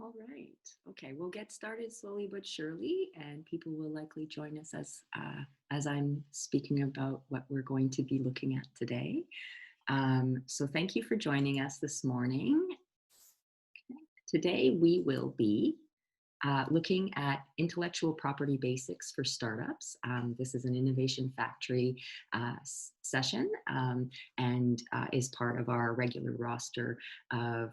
All right. Okay, we'll get started slowly but surely, and people will likely join us as I'm speaking about what we're going to be looking at today. So thank you for joining us this morning. Today we will be looking at intellectual property basics for startups. This is an innovation factory session and is part of our regular roster of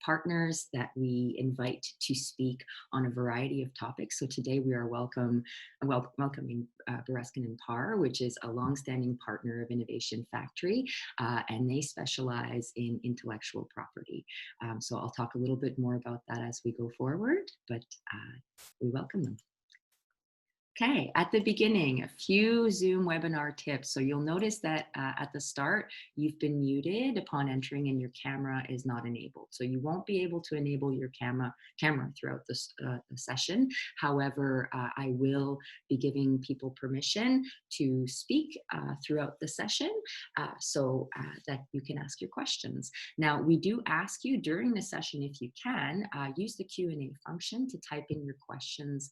partners that we invite to speak on a variety of topics. So today we are welcoming Bereskin Parr, which is a longstanding partner of Innovation Factory, and they specialize in intellectual property. So I'll talk a little bit more about that as we go forward, but we welcome them. Okay, at the beginning, a few Zoom webinar tips. So you'll notice that at the start, you've been muted upon entering and your camera is not enabled. So you won't be able to enable your camera throughout this the session. However, I will be giving people permission to speak throughout the session so that you can ask your questions. Now, we do ask you during the session, if you can, use the Q&A function to type in your questions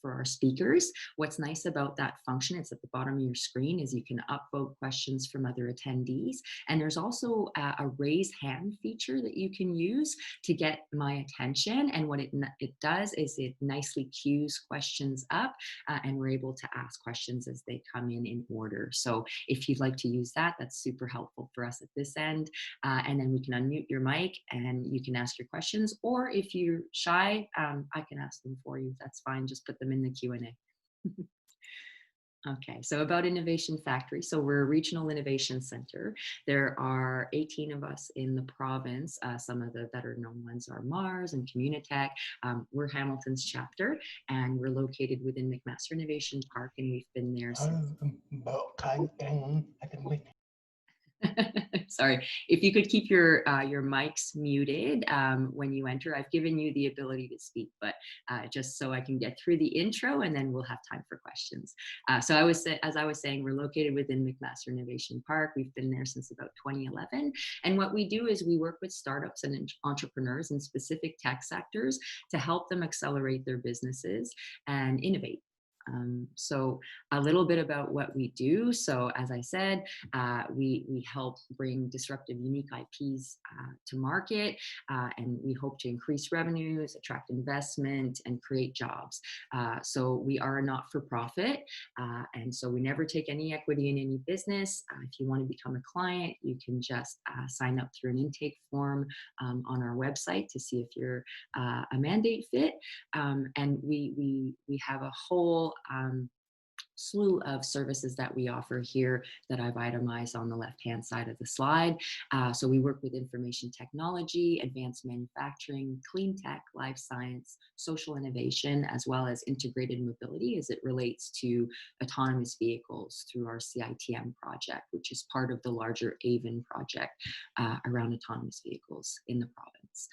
for our speakers. What's nice about that function, it's at the bottom of your screen, is you can upvote questions from other attendees. And there's also a raise hand feature that you can use to get my attention. And what it does is it nicely queues questions up and we're able to ask questions as they come in order. So if you'd like to use that, that's super helpful for us at this end. And then we can unmute your mic and you can ask your questions. Or if you're shy, I can ask them for you. That's fine. Just put them in the Q&A. Okay, so about Innovation Factory. So we're a regional innovation center. There are 18 of us in the province. Some of the better known ones are Mars and Communitech. We're Hamilton's chapter, and we're located within McMaster Innovation Park, and we've been there since. Sorry, if you could keep your mics muted when you enter. I've given you the ability to speak, but just so I can get through the intro, and then we'll have time for questions. So as I was saying, we're located within McMaster Innovation Park. We've been there since about 2011, and what we do is we work with startups and entrepreneurs in specific tech sectors to help them accelerate their businesses and innovate. So a little bit about what we do. So as I said, we help bring disruptive, unique IPs to market, and we hope to increase revenues, attract investment, and create jobs. So we are a not-for-profit, and so we never take any equity in any business. If you want to become a client, you can just sign up through an intake form on our website to see if you're a mandate fit. And we have a whole slew of services that we offer here that I've itemized on the left-hand side of the slide. So we work with information technology, advanced manufacturing, clean tech, life science, social innovation, as well as integrated mobility as it relates to autonomous vehicles through our CITM project, which is part of the larger AVEN project around autonomous vehicles in the province.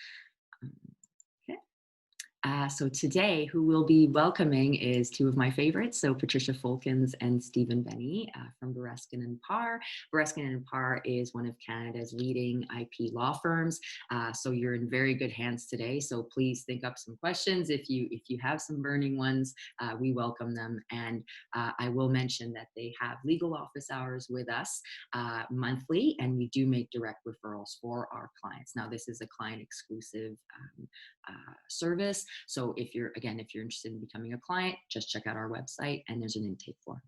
So today, who we'll be welcoming is two of my favorites, so Patricia Folkens and Stephen Benny from Bereskin Parr. Bereskin Parr is one of Canada's leading IP law firms, so you're in very good hands today. So please think up some questions. If you have some burning ones, we welcome them. And I will mention that they have legal office hours with us monthly, and we do make direct referrals for our clients. Now, this is a client exclusive service. So if you're interested in becoming a client, just check out our website and there's an intake form.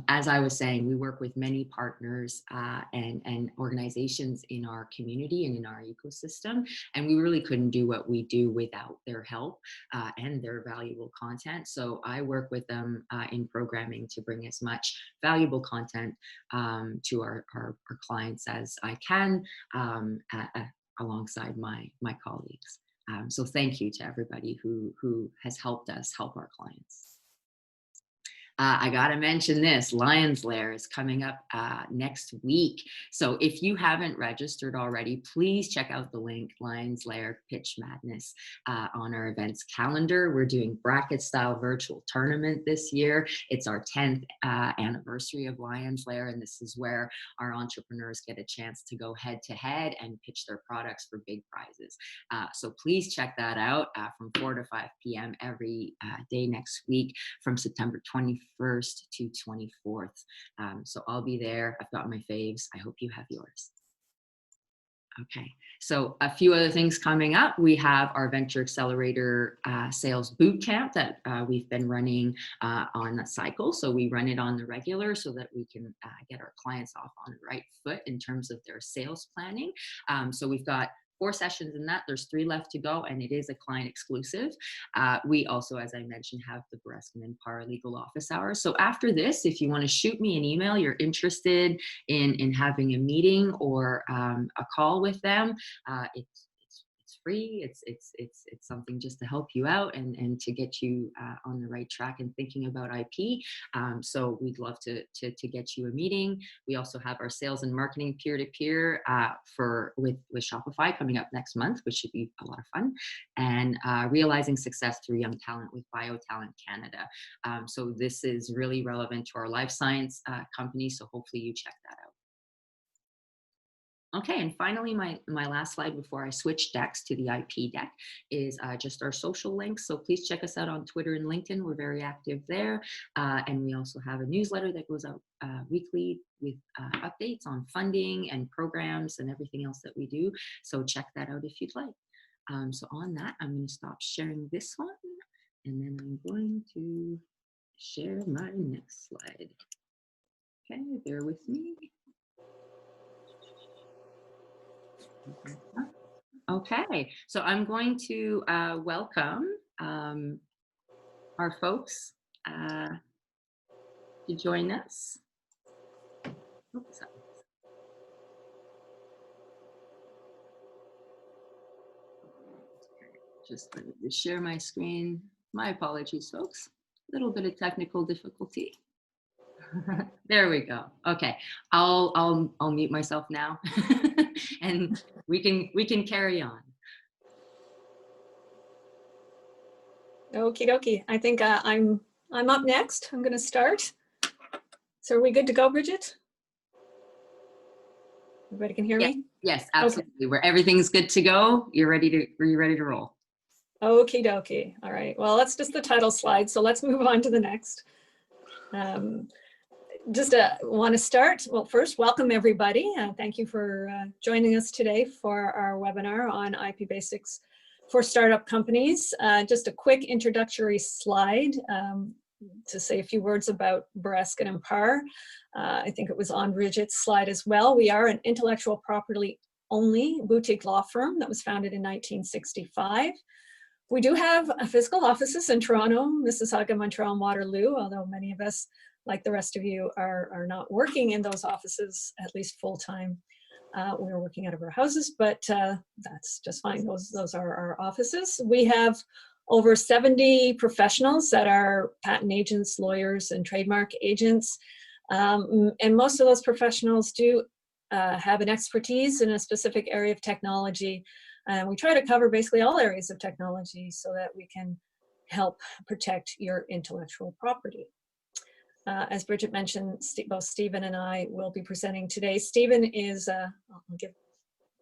As I was saying, we work with many partners and organizations in our community and in our ecosystem, and we really couldn't do what we do without their help and their valuable content. So I work with them in programming to bring as much valuable content to our clients as I can alongside my colleagues. So thank you to everybody who has helped us help our clients. I got to mention this, Lions Lair is coming up next week. So if you haven't registered already, please check out the link, Lions Lair Pitch Madness, on our events calendar. We're doing bracket style virtual tournament this year. It's our 10th anniversary of Lions Lair, and this is where our entrepreneurs get a chance to go head to head and pitch their products for big prizes. So please check that out from 4 to 5 p.m. every day next week from September 21st to 24th. So I'll be there. I've got my faves. I hope you have yours. Okay, so a few other things coming up. We have our Venture Accelerator Sales Bootcamp that we've been running on a cycle. So we run it on the regular so that we can get our clients off on the right foot in terms of their sales planning. So we've got 4 sessions in that. There's 3 left to go, and it is a client exclusive. We also, as I mentioned, have the Bereskin Parr Legal Office Hours. So after this, if you want to shoot me an email, you're interested in having a meeting or a call with them, it's free. It's something just to help you out and to get you on the right track and thinking about IP. So we'd love to get you a meeting. We also have our sales and marketing peer-to-peer with Shopify coming up next month, which should be a lot of fun. And realizing success through young talent with BioTalent Canada. So this is really relevant to our life science company. So hopefully you check that out. Okay, and finally, my last slide before I switch decks to the IP deck is just our social links. So please check us out on Twitter and LinkedIn. We're very active there. And we also have a newsletter that goes out weekly with updates on funding and programs and everything else that we do. So check that out if you'd like. So on that, I'm going to stop sharing this one. And then I'm going to share my next slide. Okay, bear with me. Okay, so I'm going to welcome our folks to join us. Oops. Just let me just share my screen. My apologies, folks. A little bit of technical difficulty. There we go. Okay, I'll mute myself now, and we can carry on. Okie dokie. I think I'm up next. I'm going to start. So are we good to go, Bridget? Everybody can hear me? Yes, absolutely. Okay. Where everything's good to go, are you ready to roll? Okie dokie. All right. Well, that's just the title slide. So let's move on to the next. Just want to start. Well, first, welcome everybody. Thank you for joining us today for our webinar on IP basics for startup companies. Just a quick introductory slide to say a few words about Bereskin Parr. I think it was on Bridget's slide as well. We are an intellectual property only boutique law firm that was founded in 1965. We do have physical offices in Toronto, Mississauga, Montreal, and Waterloo, although many of us, like the rest of you, are not working in those offices, at least full-time. We're working out of our houses, but that's just fine. Those are our offices. We have over 70 professionals that are patent agents, lawyers, and trademark agents. And most of those professionals do have an expertise in a specific area of technology. And we try to cover basically all areas of technology so that we can help protect your intellectual property. As Bridget mentioned, both Stephen and I will be presenting today. Stephen is, I'll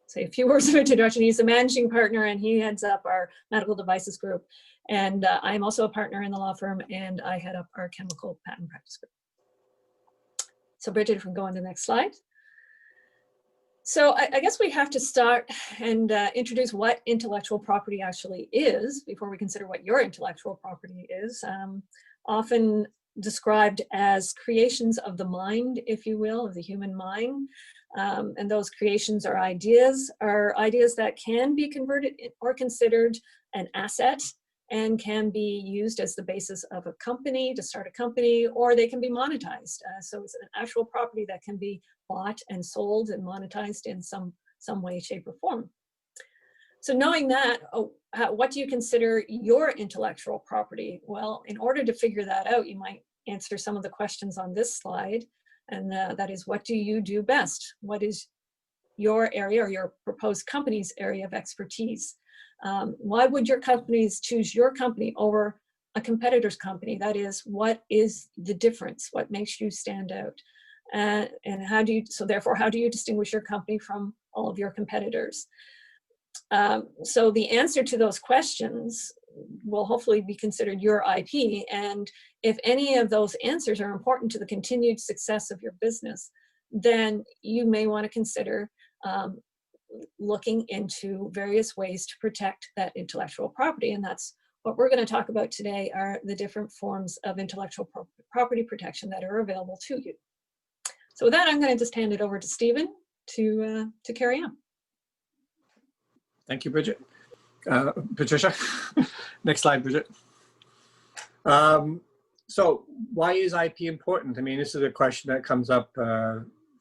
say a few words of introduction. He's a managing partner and he heads up our medical devices group. And I'm also a partner in the law firm and I head up our chemical patent practice group. So Bridget, if we can go on to the next slide. So I guess we have to start and introduce what intellectual property actually is before we consider what your intellectual property is. Often described as creations of the mind, if you will, of the human mind. And those creations are ideas that can be converted or considered an asset and can be used as the basis of a company, to start a company, or they can be monetized. So it's an actual property that can be bought and sold and monetized in some way, shape, or form. So knowing that, what do you consider your intellectual property? Well, in order to figure that out, you might answer some of the questions on this slide. And that is, what do you do best? What is your area or your proposed company's area of expertise? Why would your companies choose your company over a competitor's company? That is, what is the difference? What makes you stand out? And how do you, so therefore, how do you distinguish your company from all of your competitors? So the answer to those questions will hopefully be considered your IP. And if any of those answers are important to the continued success of your business, then you may want to consider looking into various ways to protect that intellectual property. And that's what we're going to talk about today, are the different forms of intellectual property protection that are available to you. So with that, I'm going to just hand it over to Stephen to carry on. Thank you, Bridget. Patricia, next slide, Bridget. So why is IP important? I mean, this is a question that comes up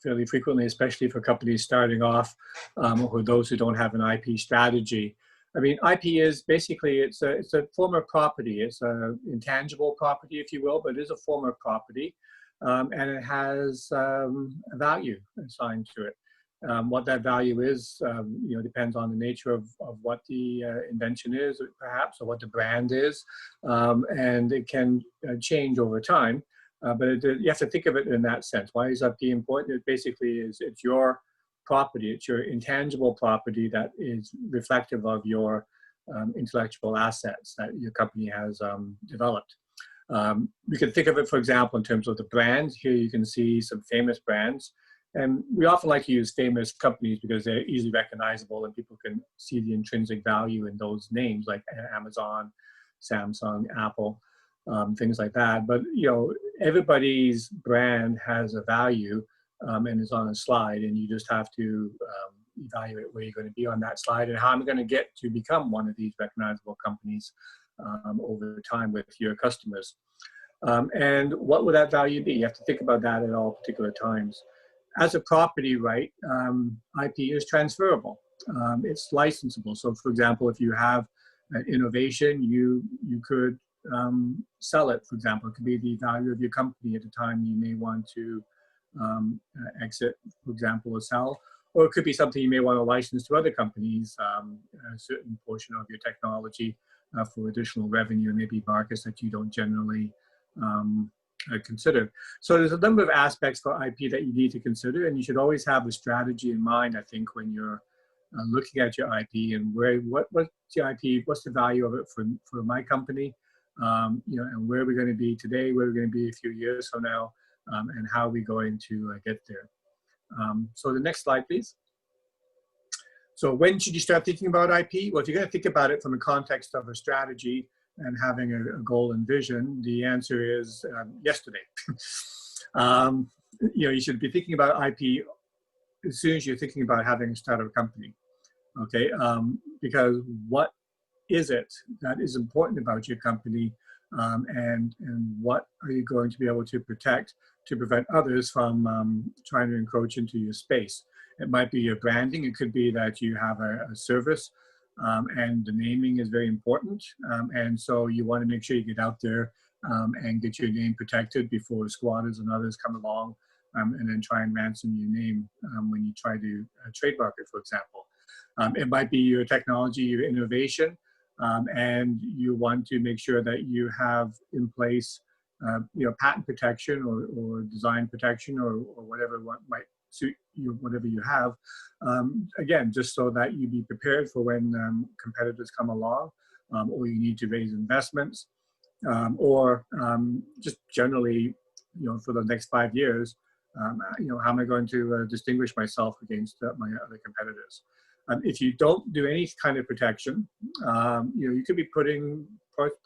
fairly frequently, especially for companies starting off or those who don't have an IP strategy. I mean, IP is basically, it's a form of property. It's an intangible property, if you will, but it is a form of property. And it has a value assigned to it. What that value is, depends on the nature of what the invention is, perhaps, or what the brand is, and it can change over time. But you have to think of it in that sense. Why is IP important? It basically is, it's your property, it's your intangible property that is reflective of your intellectual assets that your company has developed. We can think of it, for example, in terms of the brands. Here you can see some famous brands. And we often like to use famous companies because they're easily recognizable and people can see the intrinsic value in those names, like Amazon, Samsung, Apple, things like that. But, everybody's brand has a value and is on a slide, and you just have to evaluate where you're going to be on that slide and how I'm going to get to become one of these recognizable companies over time with your customers. And what would that value be? You have to think about that at all particular times. As a property right, IP is transferable. It's licensable. So, for example, if you have an innovation, you could sell it. For example, it could be the value of your company at the time you may want to exit, for example, or sell. Or it could be something you may want to license to other companies, a certain portion of your technology for additional revenue, maybe markets that you don't generally consider. So there's a number of aspects for IP that you need to consider, and you should always have a strategy in mind, I think, when you're looking at your IP and what's your IP, what's the value of it for my company, and where we're going to be today, where we're going to be a few years from now, and how are we going to get there. So the next slide, please. So when should you start thinking about IP? Well, if you're going to think about it from the context of a strategy and having a goal and vision, the answer is yesterday. You should be thinking about IP as soon as you're thinking about having a startup company, okay? Because what is it that is important about your company, and what are you going to be able to protect to prevent others from trying to encroach into your space? It might be your branding. It could be that you have a service, and the naming is very important. And so you want to make sure you get out there and get your name protected before squatters and others come along and then try and ransom your name when you try to trademark it, for example. It might be your technology, your innovation, and you want to make sure that you have in place patent protection or design protection or whatever might suit you, whatever you have. Again, just so that you be prepared for when competitors come along, or you need to raise investments, or just generally, for the next 5 years, how am I going to distinguish myself against my other competitors? If you don't do any kind of protection, you could be putting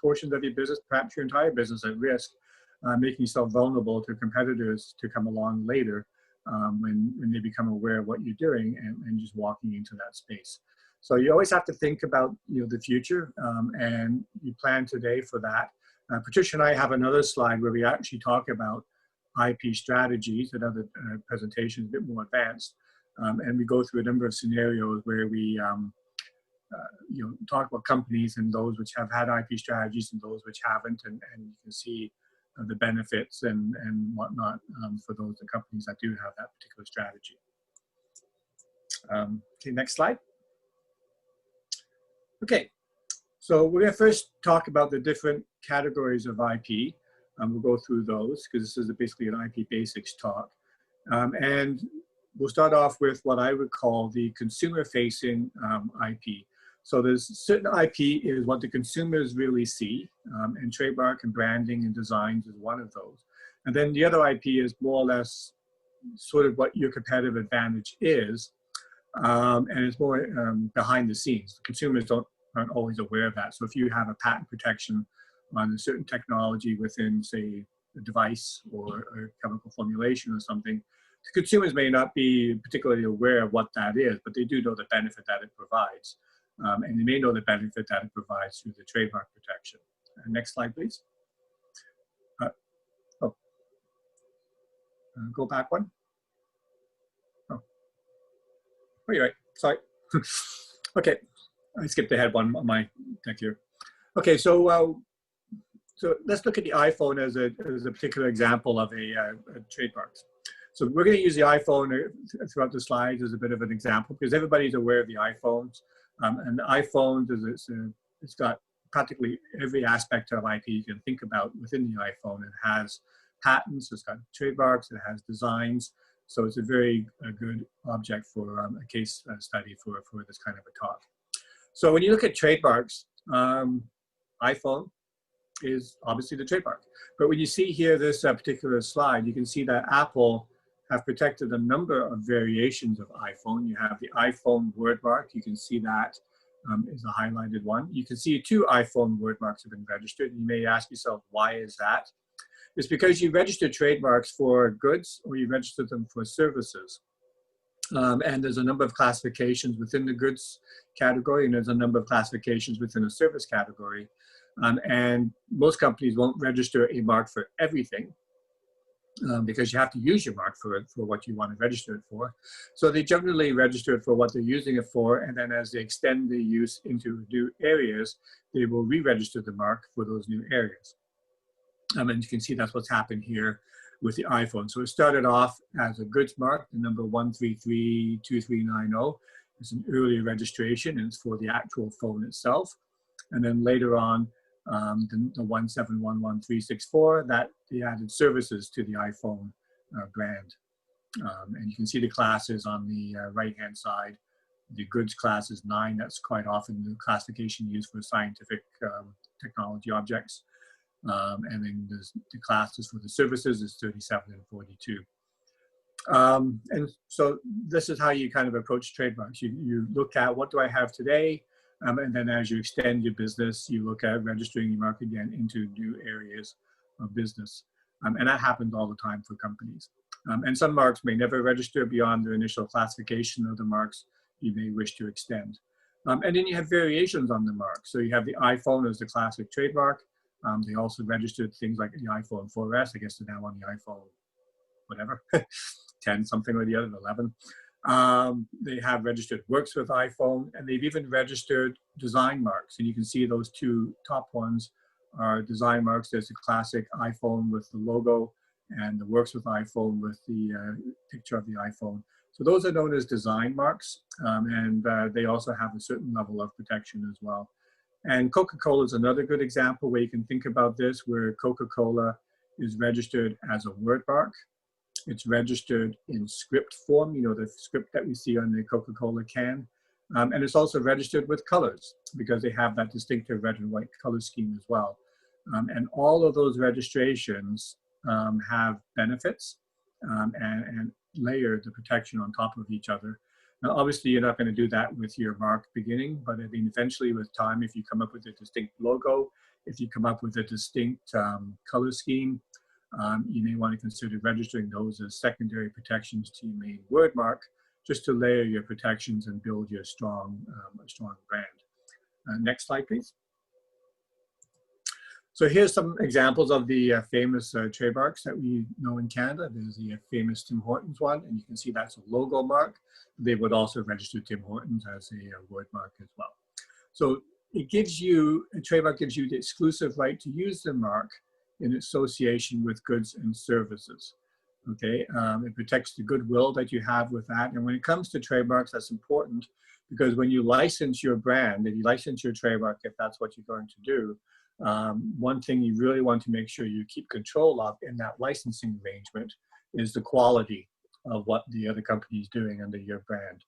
portions of your business, perhaps your entire business, at risk, making yourself vulnerable to competitors to come along later when they become aware of what you're doing and just walking into that space. So you always have to think about the future, and you plan today for that. Patricia and I have another slide where we actually talk about IP strategies, another presentation, a bit more advanced, and we go through a number of scenarios where we talk about companies and those which have had IP strategies and those which haven't, and you can see the benefits and whatnot for those companies that do have that particular strategy. Okay, next slide. Okay, so we're going to first talk about the different categories of IP. We'll go through those because this is basically an IP basics talk. And we'll start off with what I would call the consumer-facing IP. So there's certain IP is what the consumers really see, and trademark and branding and designs is one of those. And then the other IP is more or less sort of what your competitive advantage is, and it's more behind the scenes. The consumers aren't always aware of that. So if you have a patent protection on a certain technology within, say, a device or a chemical formulation or something, the consumers may not be particularly aware of what that is, but they do know the benefit that it provides. And they may know the benefit that it provides through the trademark protection. Next slide, please. Go back one. Oh, you're right. Sorry. Okay, I skipped ahead one on my deck here. Okay, so so let's look at the iPhone as a particular example of a trademark. So we're going to use the iPhone throughout the slides as a bit of an example because everybody's aware of the iPhones. And the iPhone, it's got practically every aspect of IP you can think about within the iPhone. It has patents, it's got trademarks, it has designs. So it's a very good object for a case study for this kind of a talk. So when you look at trademarks, iPhone is obviously the trademark. But when you see here this particular slide, you can see that Apple have protected a number of variations of iPhone. You have the iPhone word mark. You can see that is a highlighted one. You can see 2 iPhone word marks have been registered. You may ask yourself, why is that? It's because you register trademarks for goods or you register them for services. And there's a number of classifications within the goods category, and there's a number of classifications within the service category. And most companies won't register a mark for everything. Because you have to use your mark for what you want to register it for. So they generally register it for what they're using it for, and then as they extend the use into new areas, they will re-register the mark for those new areas. And you can see that's what's happened here with the iPhone. So it started off as a goods mark, the number 1332390. It's an earlier registration, and it's for the actual phone itself. And then later on, the 1711364, that they added services to the iPhone brand. And you can see the classes on the right-hand side. The goods class is 9. That's quite often the classification used for scientific technology objects. And then the classes for the services is 37 and 42. And so this is how you kind of approach trademarks. You look at what do I have today? And then as you extend your business, you look at registering your mark again into new areas of business. And that happens all the time for companies. And some marks may never register beyond their initial classification of the marks you may wish to extend. And then you have variations on the mark. So you have the iPhone as the classic trademark. They also registered things like the iPhone 4S. I guess they're now on the iPhone, whatever, 10 something or the other, 11. They have registered works with iPhone, and they've even registered design marks. And you can see those 2 top ones are design marks. There's the classic iPhone with the logo and the works with iPhone with the picture of the iPhone. So those are known as design marks, and they also have a certain level of protection as well. And Coca-Cola is another good example where you can think about this, where Coca-Cola is registered as a word mark. It's registered in script form, you know, the script that we see on the Coca-Cola can. And it's also registered with colors because they have that distinctive red and white color scheme as well. And all of those registrations have benefits and layer the protection on top of each other. Now, obviously, you're not going to do that with your mark beginning, but I mean, eventually with time, if you come up with a distinct logo, if you come up with a distinct color scheme, you may want to consider registering those as secondary protections to your main word mark, just to layer your protections and build your strong brand. Next slide, please. So here's some examples of the famous trademarks that we know in Canada. There's the famous Tim Hortons one, and you can see that's a logo mark. They would also register Tim Hortons as a word mark as well. So it gives you, a trademark gives you the exclusive right to use the mark in association with goods and services. Okay, it protects the goodwill that you have with that. And when it comes to trademarks, that's important because when you license your brand, if you license your trademark, if that's what you're going to do, one thing you really want to make sure you keep control of in that licensing arrangement is the quality of what the other company is doing under your brand.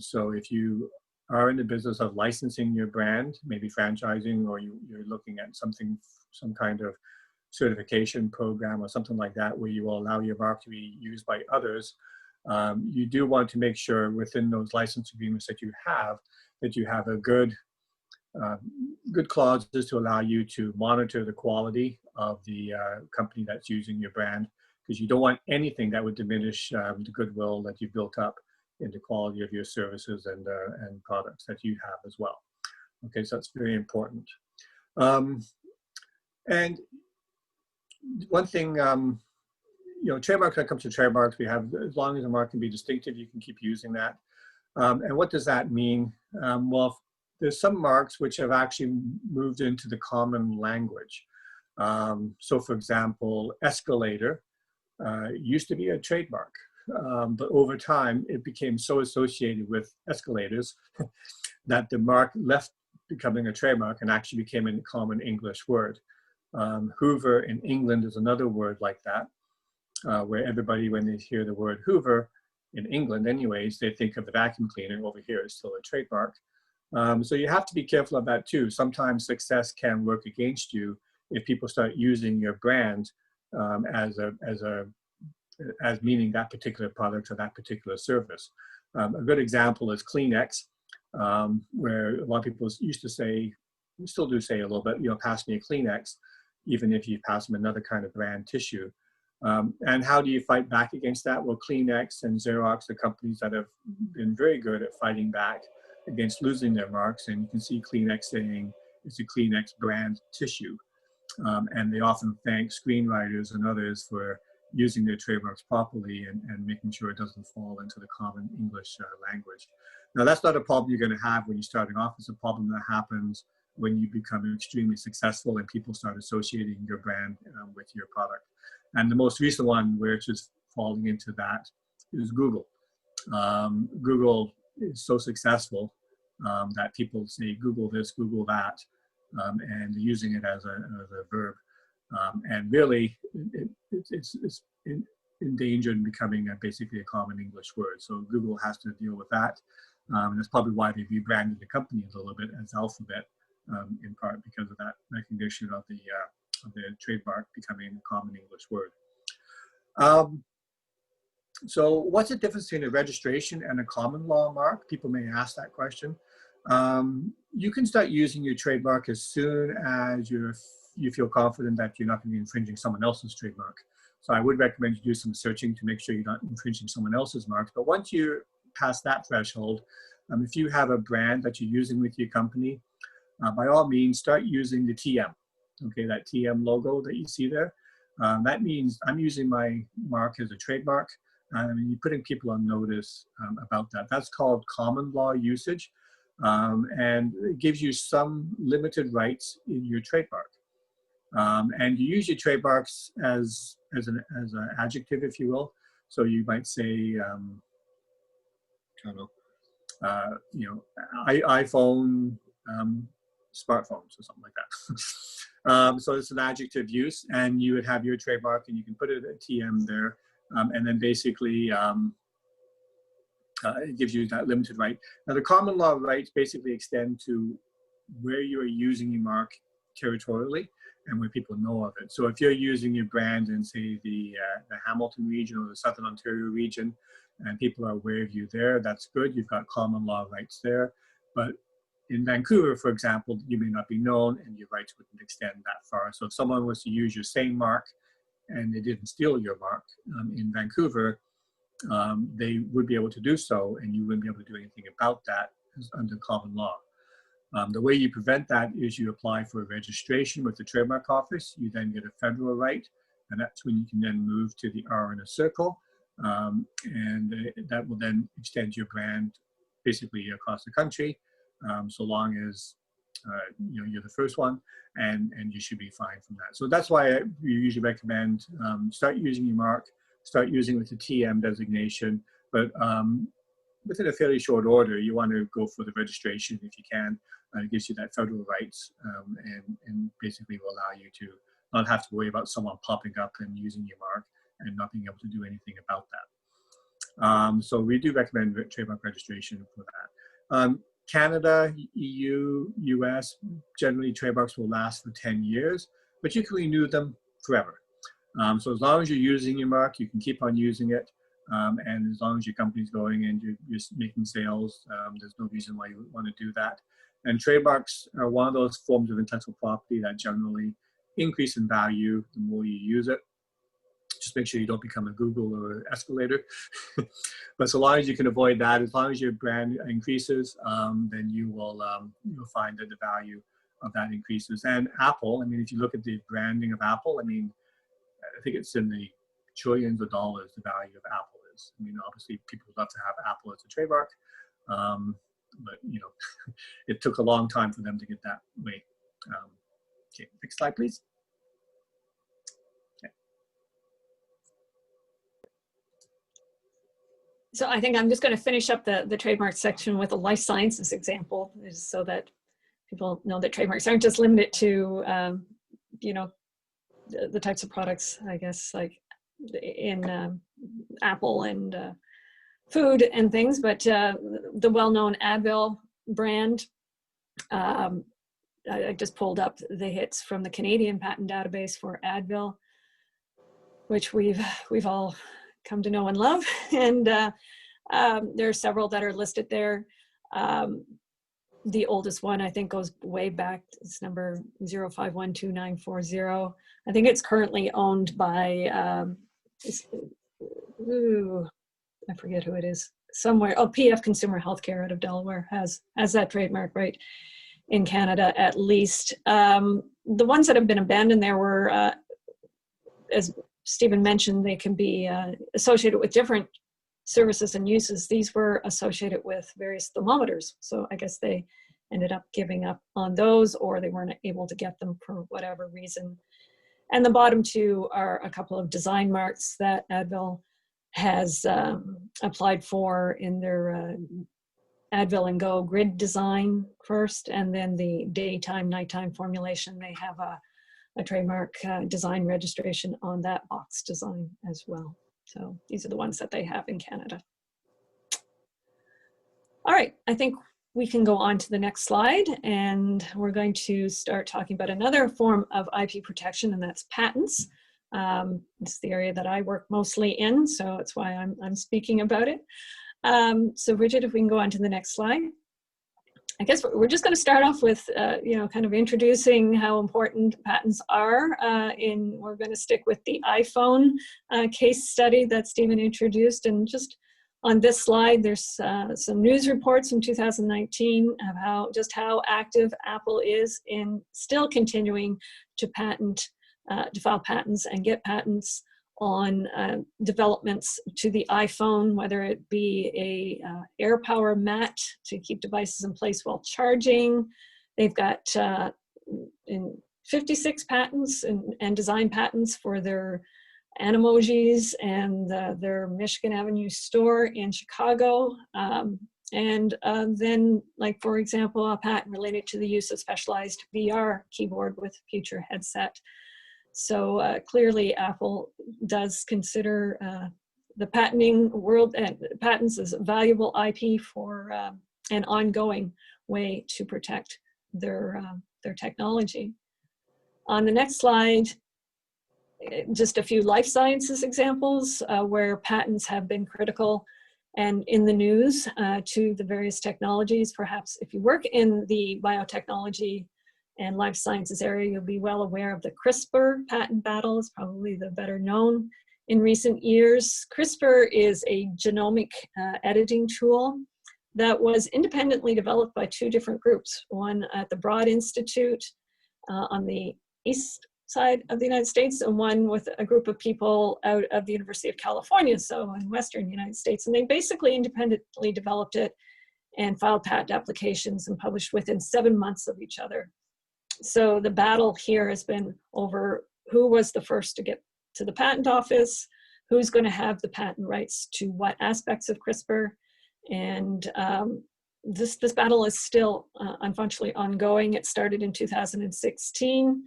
So if you are in the business of licensing your brand, maybe franchising, or you're looking at something, some kind of certification program or something like that, where you will allow your mark to be used by others, you do want to make sure within those license agreements that you have a good clauses to allow you to monitor the quality of the company that's using your brand, because you don't want anything that would diminish the goodwill that you've built up in the quality of your services and products that you have as well. Okay, so that's very important. And one thing, you know, trademarks, when it comes to trademarks, we have, as long as the mark can be distinctive, you can keep using that. And what does that mean? Well, there's some marks which have actually moved into the common language. So for example, escalator used to be a trademark, but over time it became so associated with escalators that the mark left becoming a trademark and actually became a common English word. Hoover in England is another word like that, where everybody, when they hear the word Hoover, in England anyways, they think of the vacuum cleaner. Over here is still a trademark. So you have to be careful of that too. Sometimes success can work against you if people start using your brand as meaning that particular product or that particular service. A good example is Kleenex, where a lot of people used to say, still do say a little bit, you know, pass me a Kleenex, even if you pass them another kind of brand tissue. And how do you fight back against that? Well, Kleenex and Xerox are companies that have been very good at fighting back against losing their marks. And you can see Kleenex saying it's a Kleenex brand tissue. And they often thank screenwriters and others for using their trademarks properly and making sure it doesn't fall into the common English language. Now, that's not a problem you're going to have when you're starting off. It's a problem that happens when you become extremely successful and people start associating your brand with your product. And the most recent one, which is falling into that, is Google. Google is so successful that people say Google this, Google that, and using it as a verb. And really, it's in danger in becoming basically a common English word. So Google has to deal with that. And that's probably why they rebranded the company a little bit as Alphabet, in part because of that recognition of the trademark becoming a common English word. So what's the difference between a registration and a common law mark? People may ask that question. You can start using your trademark as soon as you feel confident that you're not going to be infringing someone else's trademark. So I would recommend you do some searching to make sure you're not infringing someone else's marks. But once you're past that threshold, if you have a brand that you're using with your company, by all means, start using the TM. Okay, that TM logo that you see there. That means I'm using my mark as a trademark. And you're putting people on notice about that. That's called common law usage. And it gives you some limited rights in your trademark. And you use your trademarks as an adjective, if you will. So you might say, I don't know, you know, iPhone smartphones or something like that. So it's an adjective use, and you would have your trademark, and you can put it at TM there, and then basically it gives you that limited right. Now, the common law rights basically extend to where you are using your mark territorially and where people know of it. So if you're using your brand in, say, the Hamilton region or the Southern Ontario region, and people are aware of you there, that's good. You've got common law rights there. But in Vancouver, for example, you may not be known and your rights wouldn't extend that far. So if someone was to use your same mark and they didn't steal your mark in Vancouver, they would be able to do so, and you wouldn't be able to do anything about that under common law. The way you prevent that is you apply for a registration with the Trademark Office. You then get a federal right, and that's when you can then move to the R in a circle, and that will then extend your brand basically across the country, so long as you're the first one, and you should be fine from that. So that's why we usually recommend start using your mark, start using with the TM designation, but within a fairly short order, you want to go for the registration if you can. It gives you that federal rights and basically will allow you to not have to worry about someone popping up and using your mark and not being able to do anything about that. So we do recommend trademark registration for that. Canada, EU, US, generally trademarks will last for 10 years, but you can renew them forever. So as long as you're using your mark, you can keep on using it. And as long as your company's going and you're making sales, there's no reason why you would want to do that. And trademarks are one of those forms of intellectual property that generally increase in value the more you use it. Just make sure you don't become a Google or an Escalator. But so long as you can avoid that, as long as your brand increases, then you'll find that the value of that increases. And Apple, I mean, if you look at the branding of Apple, I mean, I think it's in the trillions of dollars the value of Apple is. I mean, obviously people would love to have Apple as a trademark, but it took a long time for them to get that way. Okay, next slide, please. Okay. So I think I'm just going to finish up the trademark section with a life sciences example, so that people know that trademarks aren't just limited to, the types of products, I guess, like in Apple and food and things, but the well-known Advil brand, I just pulled up the hits from the Canadian patent database for Advil, which we've all come to know and love, and there are several that are listed there. The oldest one, I think, goes way back. It's number 0512940. I think it's currently owned by, I forget who it is, somewhere. Oh, PF Consumer Healthcare out of Delaware has that trademark, right, in Canada at least. The ones that have been abandoned there were, as Stephen mentioned, they can be associated with different services and uses. These were associated with various thermometers. So I guess they ended up giving up on those, or they weren't able to get them for whatever reason. And the bottom two are a couple of design marks that Advil has applied for in their Advil and Go grid design first, and then the daytime, nighttime formulation. They have a trademark design registration on that box design as well. So these are the ones that they have in Canada. All right, I think we can go on to the next slide, and we're going to start talking about another form of IP protection, and that's patents. It's the area that I work mostly in, so that's why I'm speaking about it. So Bridget, if we can go on to the next slide. I guess we're just going to start off with, kind of introducing how important patents are. We're going to stick with the iPhone case study that Stephen introduced. And just on this slide, there's some news reports from 2019 of how active Apple is in still continuing to file patents and get patents on developments to the iPhone, whether it be a air power mat to keep devices in place while charging. They've got 56 patents and design patents for their Animojis and their Michigan Avenue store in Chicago. And then, like, for example, a patent related to the use of specialized VR keyboard with future headset. So clearly Apple does consider the patenting world and patents as valuable IP for an ongoing way to protect their technology. On the next slide, just a few life sciences examples where patents have been critical and in the news to the various technologies. Perhaps if you work in the biotechnology and life sciences area, you'll be well aware of the CRISPR patent battle. Is probably the better known in recent years. CRISPR is a genomic editing tool that was independently developed by two different groups, one at the Broad Institute on the east side of the United States, and one with a group of people out of the University of California, so in Western United States. And they basically independently developed it and filed patent applications and published within 7 months of each other. So the battle here has been over who was the first to get to the patent office, who's going to have the patent rights to what aspects of CRISPR. And this battle is still unfortunately ongoing. It started in 2016.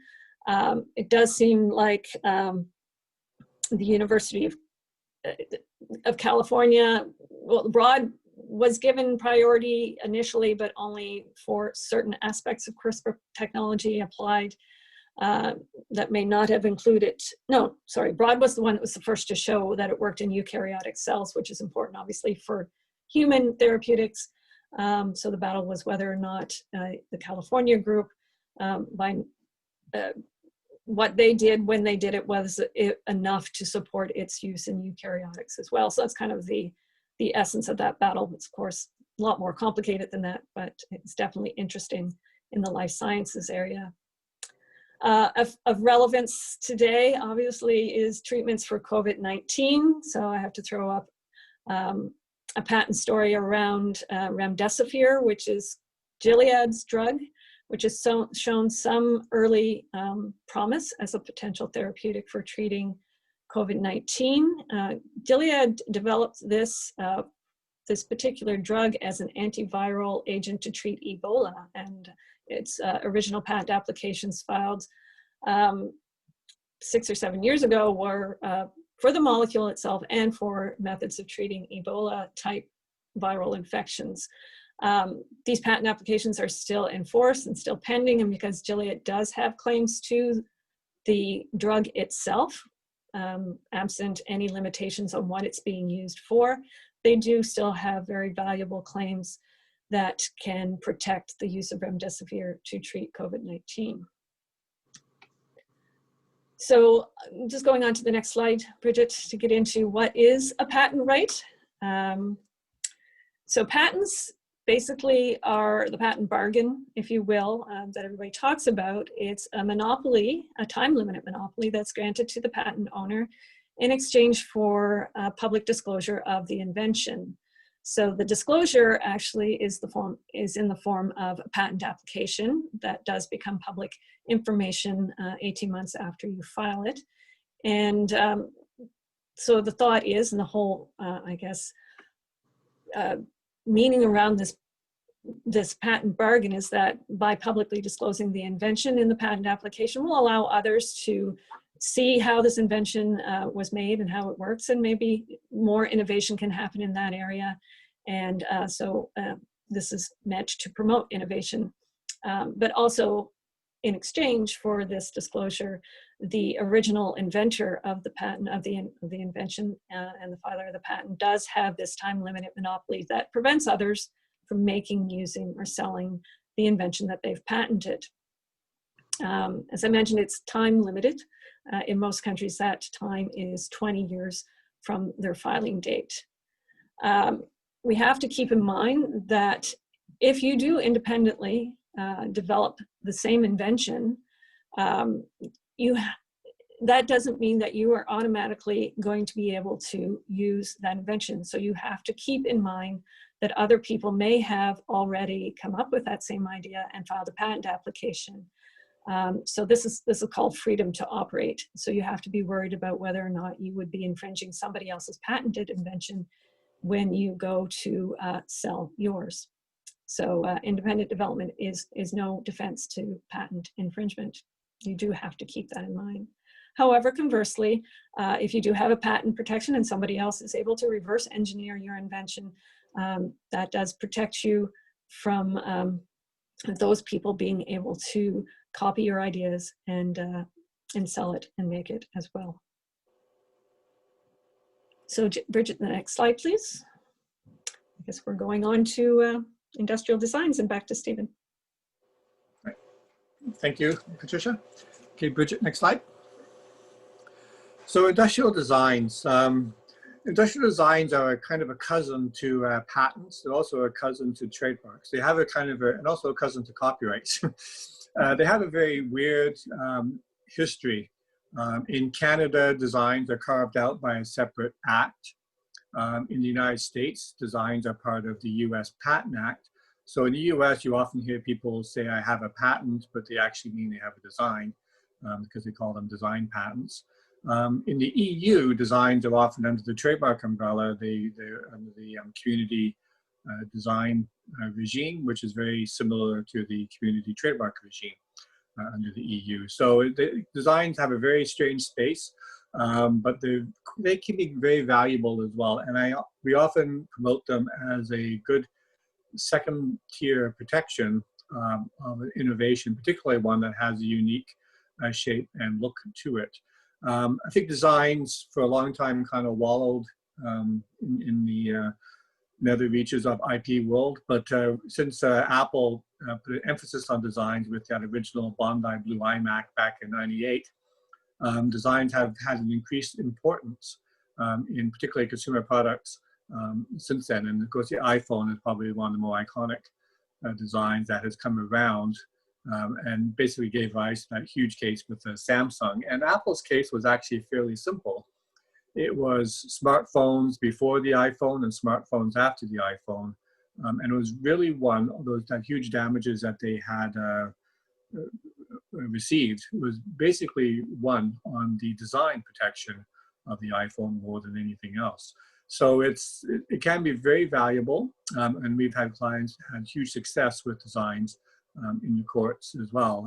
It does seem like the University of California, well, Broad was given priority initially, but only for certain aspects of CRISPR technology applied that may not have included, no, sorry, Broad was the one that was the first to show that it worked in eukaryotic cells, which is important, obviously, for human therapeutics. So the battle was whether or not the California group, by what they did when they did it, was it enough to support its use in eukaryotics as well. So that's kind of the essence of that battle. It's, of course, a lot more complicated than that, but it's definitely interesting in the life sciences area. Of relevance today, obviously, is treatments for COVID-19. So I have to throw up a patent story around remdesivir, which is Gilead's drug, which has shown some early promise as a potential therapeutic for treating COVID-19. Gilead developed this particular drug as an antiviral agent to treat Ebola, and its original patent applications filed 6 or 7 years ago were for the molecule itself and for methods of treating Ebola-type viral infections. These patent applications are still in force and still pending, and because Gilead does have claims to the drug itself, absent any limitations on what it's being used for, they do still have very valuable claims that can protect the use of remdesivir to treat COVID-19. So just going on to the next slide, Bridget, to get into what is a patent right. So patents basically are the patent bargain, if you will, that everybody talks about. It's a monopoly, a time-limited monopoly that's granted to the patent owner in exchange for public disclosure of the invention. So the disclosure actually is in the form of a patent application that does become public information 18 months after you file it. And so the thought is, and the whole, I guess, meaning around this patent bargain is that by publicly disclosing the invention in the patent application will allow others to see how this invention was made and how it works, and maybe more innovation can happen in that area. And so this is meant to promote innovation, but also in exchange for this disclosure, the original inventor of the patent, of the invention and the filer of the patent does have this time-limited monopoly that prevents others from making, using, or selling the invention that they've patented. As I mentioned, it's time-limited. In most countries, that time is 20 years from their filing date. We have to keep in mind that if you do independently develop the same invention, that doesn't mean that you are automatically going to be able to use that invention. So you have to keep in mind that other people may have already come up with that same idea and filed a patent application. So this is called freedom to operate. So you have to be worried about whether or not you would be infringing somebody else's patented invention when you go to sell yours. So independent development is no defense to patent infringement. You do have to keep that in mind. However, conversely, if you do have a patent protection and somebody else is able to reverse engineer your invention, that does protect you from those people being able to copy your ideas and sell it and make it as well. So Bridget, the next slide, please. I guess we're going on to industrial designs and back to Stephen. Right. Thank you, Patricia. Okay, Bridget, next slide. So industrial designs. Industrial designs are kind of a cousin to patents. They're also a cousin to trademarks. They have a kind of and also a cousin to copyrights. They have a very weird history. In Canada, designs are carved out by a separate act. In the United States, designs are part of the US Patent Act. So in the US, you often hear people say, I have a patent, but they actually mean they have a design because they call them design patents. In the EU, designs are often under the trademark umbrella. They're under the community design regime, which is very similar to the community trademark regime under the EU. So the designs have a very strange space, but they can be very valuable as well. And we often promote them as a good second tier protection of innovation, particularly one that has a unique shape and look to it. I think designs for a long time kind of wallowed in the nether reaches of IP world, but since Apple put an emphasis on designs with that original Bondi Blue iMac back in '98, designs have had an increased importance in particularly consumer products since then. And of course, the iPhone is probably one of the more iconic designs that has come around and basically gave rise to that huge case with Samsung. And Apple's case was actually fairly simple. It was smartphones before the iPhone and smartphones after the iPhone. And it was really one of those huge damages that they had received was basically one on the design protection of the iPhone more than anything else. So it can be very valuable, and we've had clients had huge success with designs in the courts as well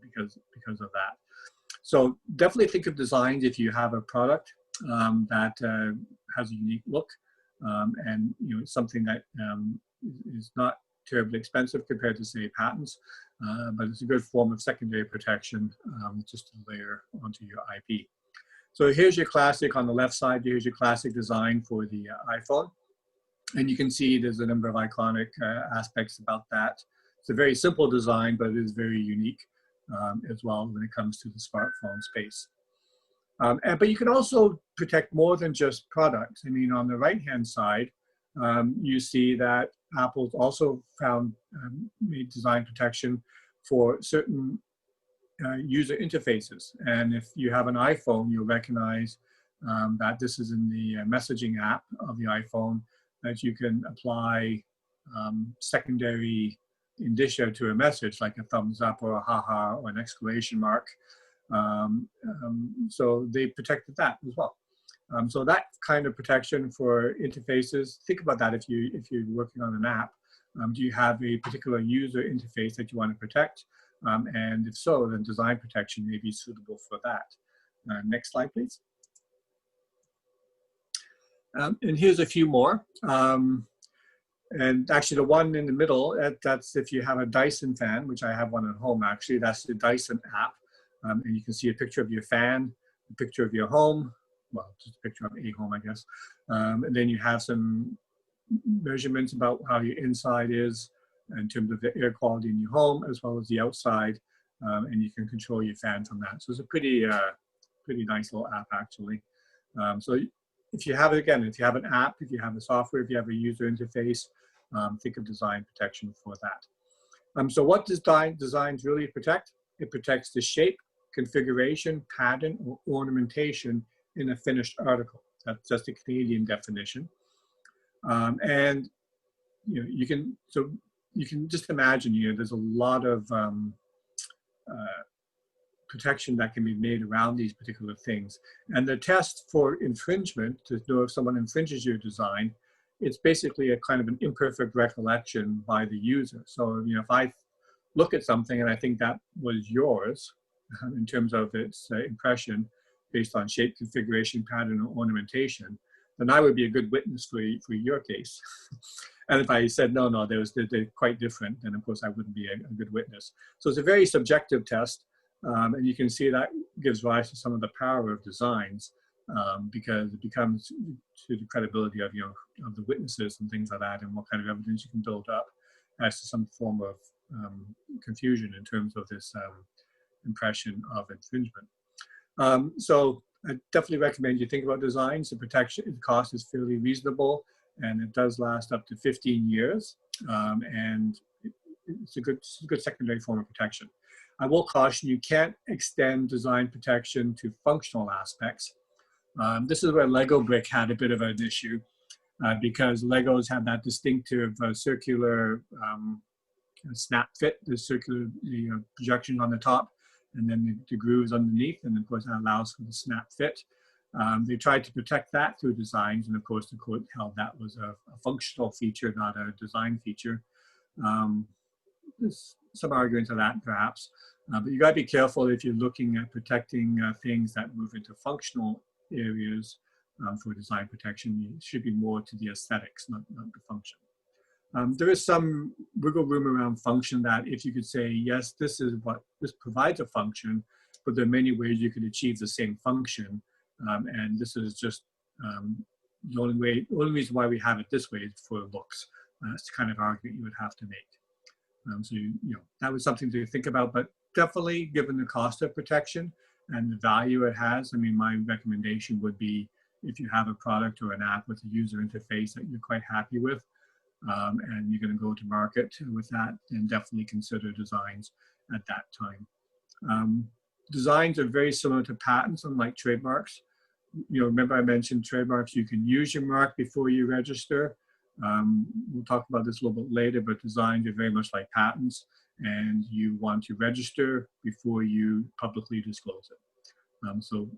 because of that. So definitely think of designs if you have a product that has a unique look and something that is not terribly expensive compared to say patents, but it's a good form of secondary protection just to layer onto your IP. So here's your classic on the left side. Here's your classic design for the iPhone. And you can see there's a number of iconic aspects about that. It's a very simple design, but it is very unique as well when it comes to the smartphone space. But you can also protect more than just products. I mean, on the right-hand side, you see that Apple's also made design protection for certain user interfaces. And if you have an iPhone, you'll recognize that this is in the messaging app of the iPhone, that you can apply secondary indicia to a message, like a thumbs up or a haha or an exclamation mark. So they protected that as well. So that kind of protection for interfaces, think about that if you're working on an app. Do you have a particular user interface that you want to protect? And if so, then design protection may be suitable for that. Next slide, please. And here's a few more. And actually the one in the middle, that's if you have a Dyson fan, which I have one at home actually, that's the Dyson app. And you can see a picture of your fan, a picture of your home, well, just a picture of a home, I guess. And then you have some measurements about how your inside is in terms of the air quality in your home, as well as the outside. And you can control your fan from that. So it's a pretty nice little app, actually. So if you have it, again, if you have an app, if you have a software, if you have a user interface, think of design protection for that. So what does designs really protect? It protects the shape, configuration, pattern, or ornamentation in a finished article. That's just a Canadian definition. And you can just imagine, there's a lot of protection that can be made around these particular things. And the test for infringement, to know if someone infringes your design, it's basically a kind of an imperfect recollection by the user. So, if I look at something and I think that was yours in terms of its impression based on shape, configuration, pattern, or ornamentation, then I would be a good witness for your case. And if I said, no, they're quite different, then of course I wouldn't be a good witness. So it's a very subjective test. And you can see that gives rise to some of the power of designs because it becomes to the credibility of the witnesses and things like that, and what kind of evidence you can build up as to some form of confusion in terms of this impression of infringement. So I definitely recommend you think about designs. The protection, the cost is fairly reasonable, and it does last up to 15 years. And it's a good secondary form of protection. I will caution you can't extend design protection to functional aspects. This is where Lego brick had a bit of an issue because Legos have that distinctive circular snap fit, the circular projection on the top, and then the grooves underneath, and of course that allows for the snap fit. They tried to protect that through designs, and of course the court held that was a functional feature, not a design feature. There's some argument to that perhaps, but you got to be careful if you're looking at protecting things that move into functional areas for design protection. It should be more to the aesthetics, not the function. There is some wiggle room around function that if you could say, yes, this provides a function, but there are many ways you could achieve the same function. And this is just the only reason why we have it this way is for looks. That's the kind of argument you would have to make. So, that was something to think about, but definitely given the cost of protection and the value it has, I mean, my recommendation would be if you have a product or an app with a user interface that you're quite happy with, and you're going to go to market with that, then definitely consider designs at that time. Designs are very similar to patents, unlike trademarks. Remember I mentioned trademarks, you can use your mark before you register. We'll talk about this a little bit later, but designs are very much like patents, and you want to register before you publicly disclose it. So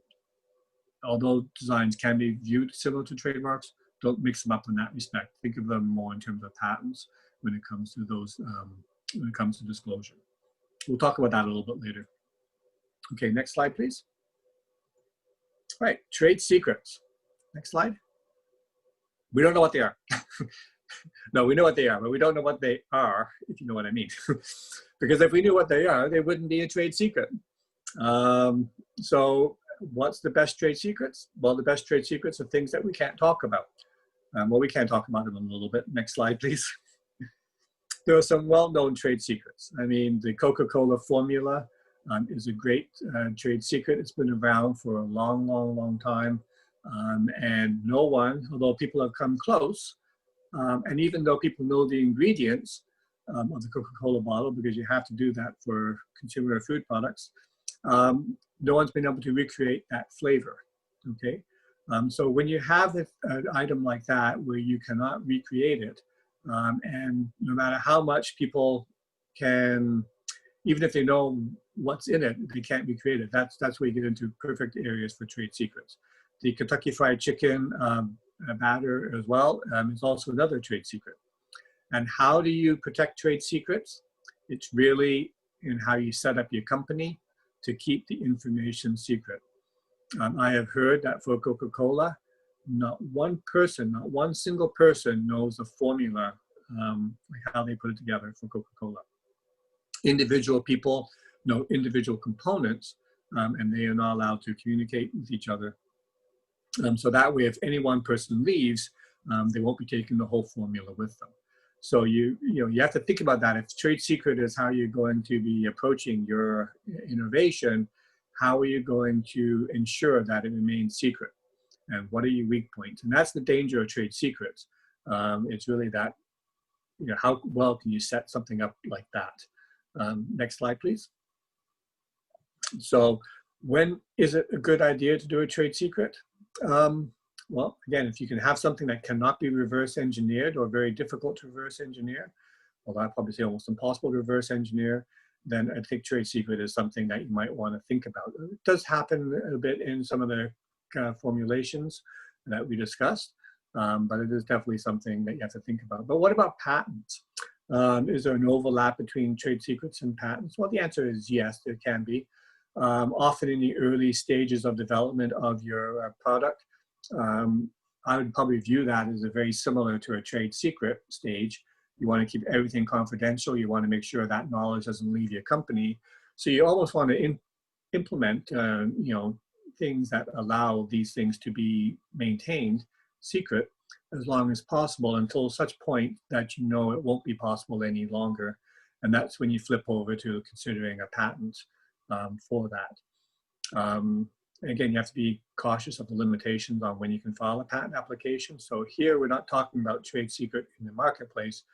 although designs can be viewed similar to trademarks, don't mix them up in that respect. Think of them more in terms of patents when it comes to those, when it comes to disclosure. We'll talk about that a little bit later. Okay, next slide, please. All right, trade secrets. Next slide. We don't know what they are. No, we know what they are, but we don't know what they are, if you know what I mean. Because if we knew what they are, they wouldn't be a trade secret. So what's the best trade secrets? Well, the best trade secrets are things that we can't talk about. Well, we can talk about them in a little bit. Next slide, please. There are some well-known trade secrets. I mean, the Coca-Cola formula is a great trade secret. It's been around for a long, long, long time. And no one, although people have come close, and even though people know the ingredients of the Coca-Cola bottle, because you have to do that for consumer food products, no one's been able to recreate that flavor, okay? So when you have an item like that where you cannot recreate it, and no matter how much people can, even if they know what's in it, they can't recreate it. That's where you get into perfect areas for trade secrets. The Kentucky Fried Chicken batter as well is also another trade secret. And how do you protect trade secrets? It's really in how you set up your company to keep the information secret. I have heard that for Coca-Cola, not one person, not one single person knows the formula, like how they put it together for Coca-Cola. Individual people know individual components, and they are not allowed to communicate with each other. So that way, if any one person leaves, they won't be taking the whole formula with them. So you have to think about that. If trade secret is how you're going to be approaching your innovation, how are you going to ensure that it remains secret? And what are your weak points? And that's the danger of trade secrets. It's really that, how well can you set something up like that? Next slide, please. So when is it a good idea to do a trade secret? Well, again, if you can have something that cannot be reverse engineered or very difficult to reverse engineer, although I'd probably say almost impossible to reverse engineer, then I think trade secret is something that you might want to think about. It does happen a bit in some of the kind of formulations that we discussed, but it is definitely something that you have to think about. But what about patents? Is there an overlap between trade secrets and patents? Well, the answer is yes, there can be. Often in the early stages of development of your product, I would probably view that as a very similar to a trade secret stage. You want to keep everything confidential. You want to make sure that knowledge doesn't leave your company. So you almost want to implement, things that allow these things to be maintained secret as long as possible until such point that it won't be possible any longer. And that's when you flip over to considering a patent for that. Again, you have to be cautious of the limitations on when you can file a patent application. So here we're not talking about trade secret in the marketplace.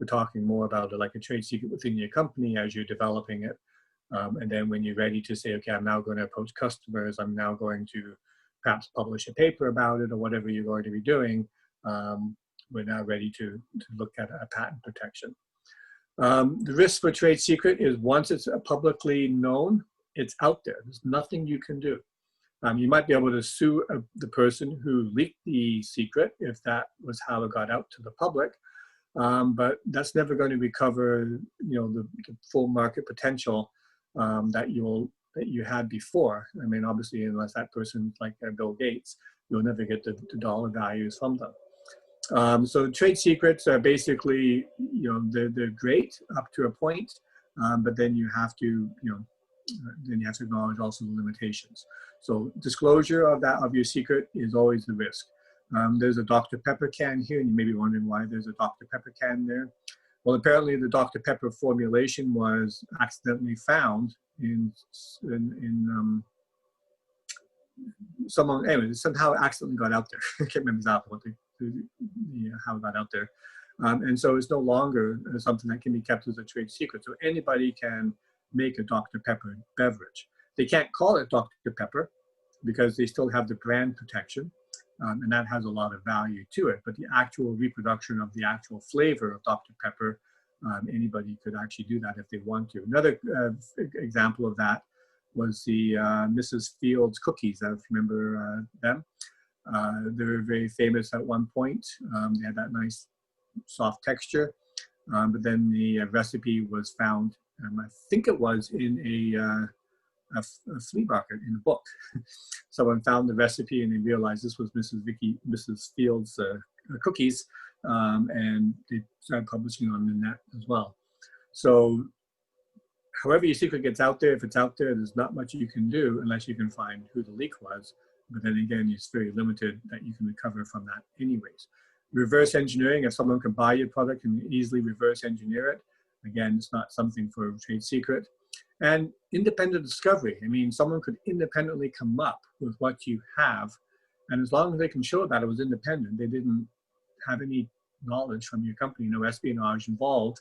We're talking more about like a trade secret within your company as you're developing it. And then when you're ready to say, okay, I'm now going to approach customers, I'm now going to perhaps publish a paper about it or whatever you're going to be doing, we're now ready to look at a patent protection. The risk for trade secret is once it's publicly known, it's out there. There's nothing you can do. You might be able to sue the person who leaked the secret if that was how it got out to the public, but that's never going to recover, the full market potential that you had before. I mean, obviously, unless that person's like Bill Gates, you'll never get the dollar values from them. So trade secrets are basically, they're great up to a point, but then you have to, then you have to acknowledge also the limitations. So disclosure of your secret is always the risk. There's a Dr. Pepper can here, and you may be wondering why there's a Dr. Pepper can there. Well, apparently the Dr. Pepper formulation was accidentally found in someone, anyway, somehow accidentally got out there. I can't remember exactly how it got out there. And so it's no longer something that can be kept as a trade secret. So anybody can make a Dr. Pepper beverage. They can't call it Dr. Pepper because they still have the brand protection, and that has a lot of value to it. But the actual reproduction of the actual flavor of Dr. Pepper, anybody could actually do that if they want to. Another example of that was the Mrs. Fields cookies. I remember them. They were very famous at one point. They had that nice soft texture, but then the recipe was found, I think it was in a flea market in a book. Someone found the recipe and they realized this was Mrs. Fields' cookies, and they started publishing on the net as well. So however your secret gets out there, if it's out there, there's not much you can do unless you can find who the leak was. But then again, it's very limited that you can recover from that anyways. Reverse engineering, if someone can buy your product and easily reverse engineer it, again, it's not something for a trade secret. And independent discovery, I mean, someone could independently come up with what you have, and as long as they can show that it was independent, they didn't have any knowledge from your company, no espionage involved,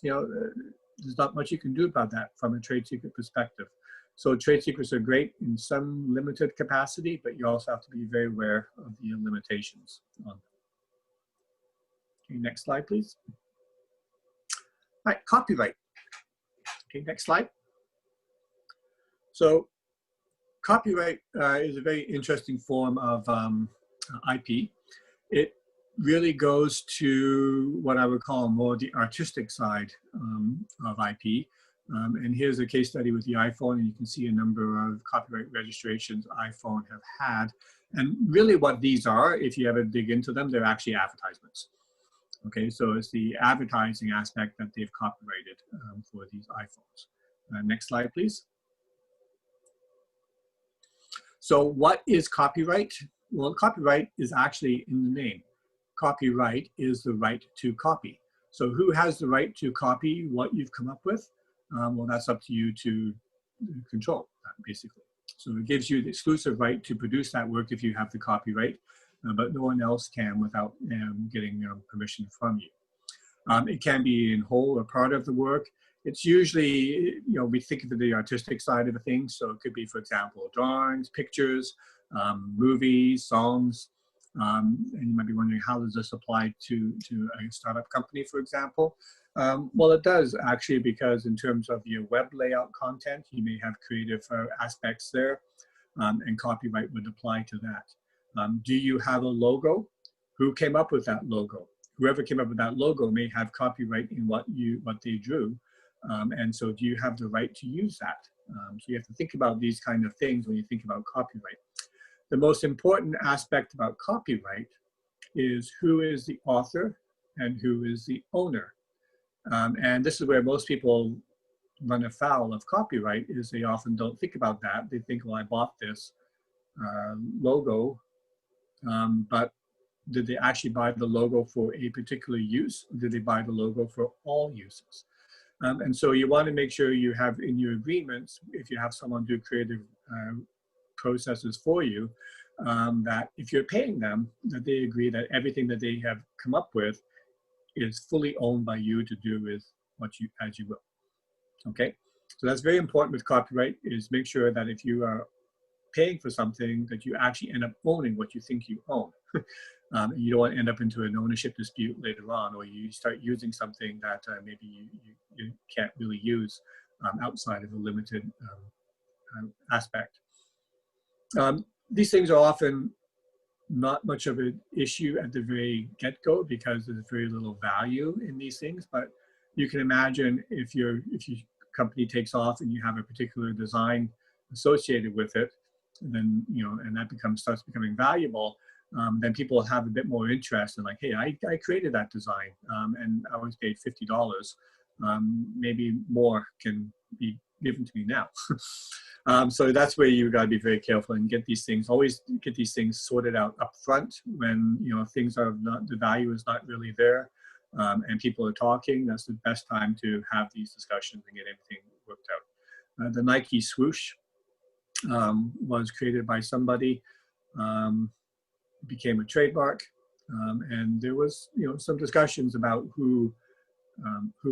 there's not much you can do about that from a trade secret perspective. So trade secrets are great in some limited capacity, but you also have to be very aware of the limitations on them. Okay, next slide, please. All right, copyright. Okay, next slide. So copyright is a very interesting form of IP. It really goes to what I would call more the artistic side of IP. And here's a case study with the iPhone, and you can see a number of copyright registrations iPhone have had. And really what these are, if you ever dig into them, they're actually advertisements. Okay, so it's the advertising aspect that they've copyrighted for these iPhones. Next slide, please. So what is copyright? Well, copyright is actually in the name. Copyright is the right to copy. So who has the right to copy what you've come up with? Well, that's up to you to control, basically. So it gives you the exclusive right to produce that work if you have the copyright, but no one else can without getting permission from you. It can be in whole or part of the work. It's usually, we think of the artistic side of the thing. So it could be, for example, drawings, pictures, movies, songs. And you might be wondering, how does this apply to a startup company, for example? Well, it does actually, because in terms of your web layout content, you may have creative aspects there, and copyright would apply to that. Do you have a logo? Who came up with that logo? Whoever came up with that logo may have copyright in what they drew, and so do you have the right to use that? So you have to think about these kind of things when you think about copyright. The most important aspect about copyright is who is the author and who is the owner. And this is where most people run afoul of copyright, is they often don't think about that. They think, well, I bought this logo, but did they actually buy the logo for a particular use? Or did they buy the logo for all uses? And so you want to make sure you have in your agreements, if you have someone do creative processes for you, that if you're paying them, that they agree that everything that they have come up with is fully owned by you to do with as you will. Okay, so that's very important with copyright, is make sure that if you are paying for something that you actually end up owning what you think you own. And you don't want to end up into an ownership dispute later on, or you start using something that maybe you can't really use outside of a limited aspect. These things are often not much of an issue at the very get-go because there's very little value in these things. But you can imagine if your company takes off and you have a particular design associated with it, and then and that starts becoming valuable, then people have a bit more interest in, like, hey, I created that design and I was paid $50. Maybe more can be given to me now. So that's where you got to be very careful and always get these things sorted out up front when things are not, the value is not really there, and people are talking. That's the best time to have these discussions and get everything worked out. The Nike swoosh was created by somebody, became a trademark, and there was some discussions about who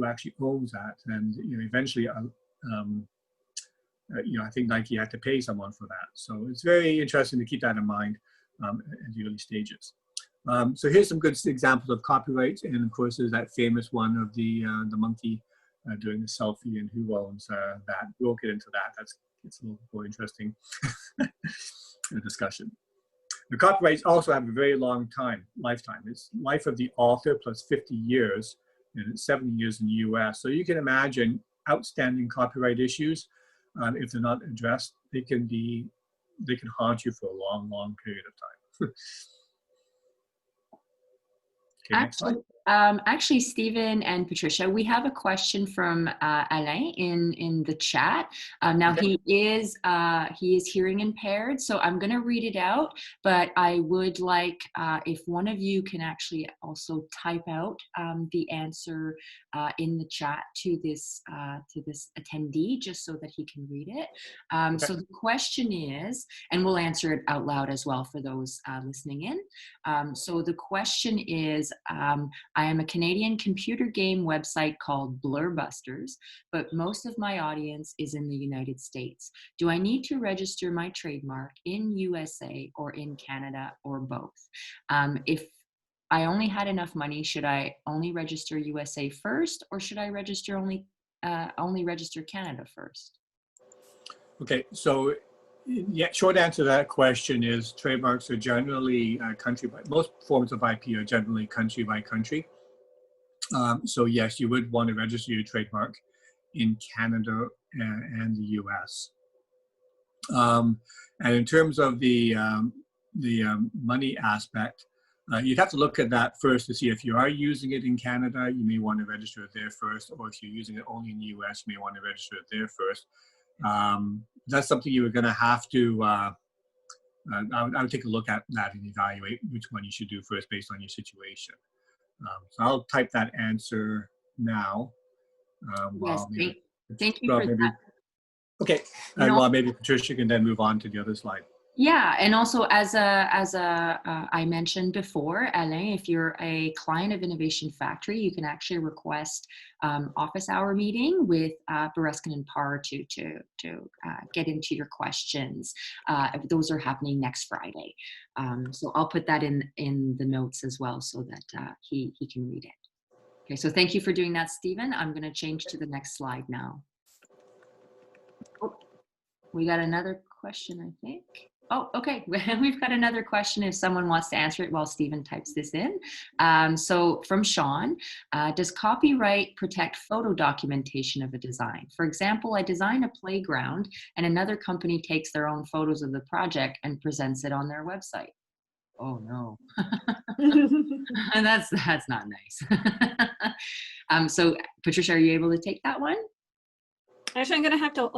actually owns that, and eventually I think Nike had to pay someone for that. So it's very interesting to keep that in mind at the early stages. So here's some good examples of copyright, and of course there's that famous one of the monkey doing the selfie and who owns that. We'll get into that. It's a little more interesting discussion. The copyrights also have a very long lifetime. It's life of the author plus 50 years, and it's 70 years in the US. So you can imagine outstanding copyright issues. If they're not addressed, they can haunt you for a long, long period of time. Okay, next slide. Actually, Stephen and Patricia, we have a question from Alain in the chat. Now Okay. he is hearing impaired, so I'm going to read it out. But I would like if one of you can actually also type out the answer in the chat to this attendee, just so that he can read it. Okay. So the question is, and we'll answer it out loud as well for those listening in. So the question is, I am a Canadian computer game website called Blurbusters, but most of my audience is in the United States. Do I need to register my trademark in USA or in Canada or both? If I only had enough money, should I only register USA first, or should I register only register Canada first? Okay, so yeah, short answer to that question is trademarks are generally country by, most forms of IP are generally country by country. So yes, you would want to register your trademark in Canada and the US. And in terms of the money aspect, you'd have to look at that first to see if you are using it in Canada, you may want to register it there first, or if you're using it only in the US, you may want to register it there first. That's something you were going to have to, I would take a look at that and evaluate which one you should do first based on your situation. So I'll type that answer now. Yes, thank you for that. Okay, and while maybe Patricia can then move on to the other slide. Yeah, and also as I mentioned before, Alain, if you're a client of Innovation Factory, you can actually request office hour meeting with Bereskin Parr to get into your questions. Those are happening next Friday. So I'll put that in the notes as well so that he can read it. Okay, so thank you for doing that, Stephen. I'm going to change to the next slide now. Oh, we got another question, I think. Oh, okay. We've got another question if someone wants to answer it while Stephen types this in. So from Sean, does copyright protect photo documentation of a design? For example, I design a playground and another company takes their own photos of the project and presents it on their website. Oh no. And that's not nice. So Patricia, are you able to take that one? Actually, I'm going to have to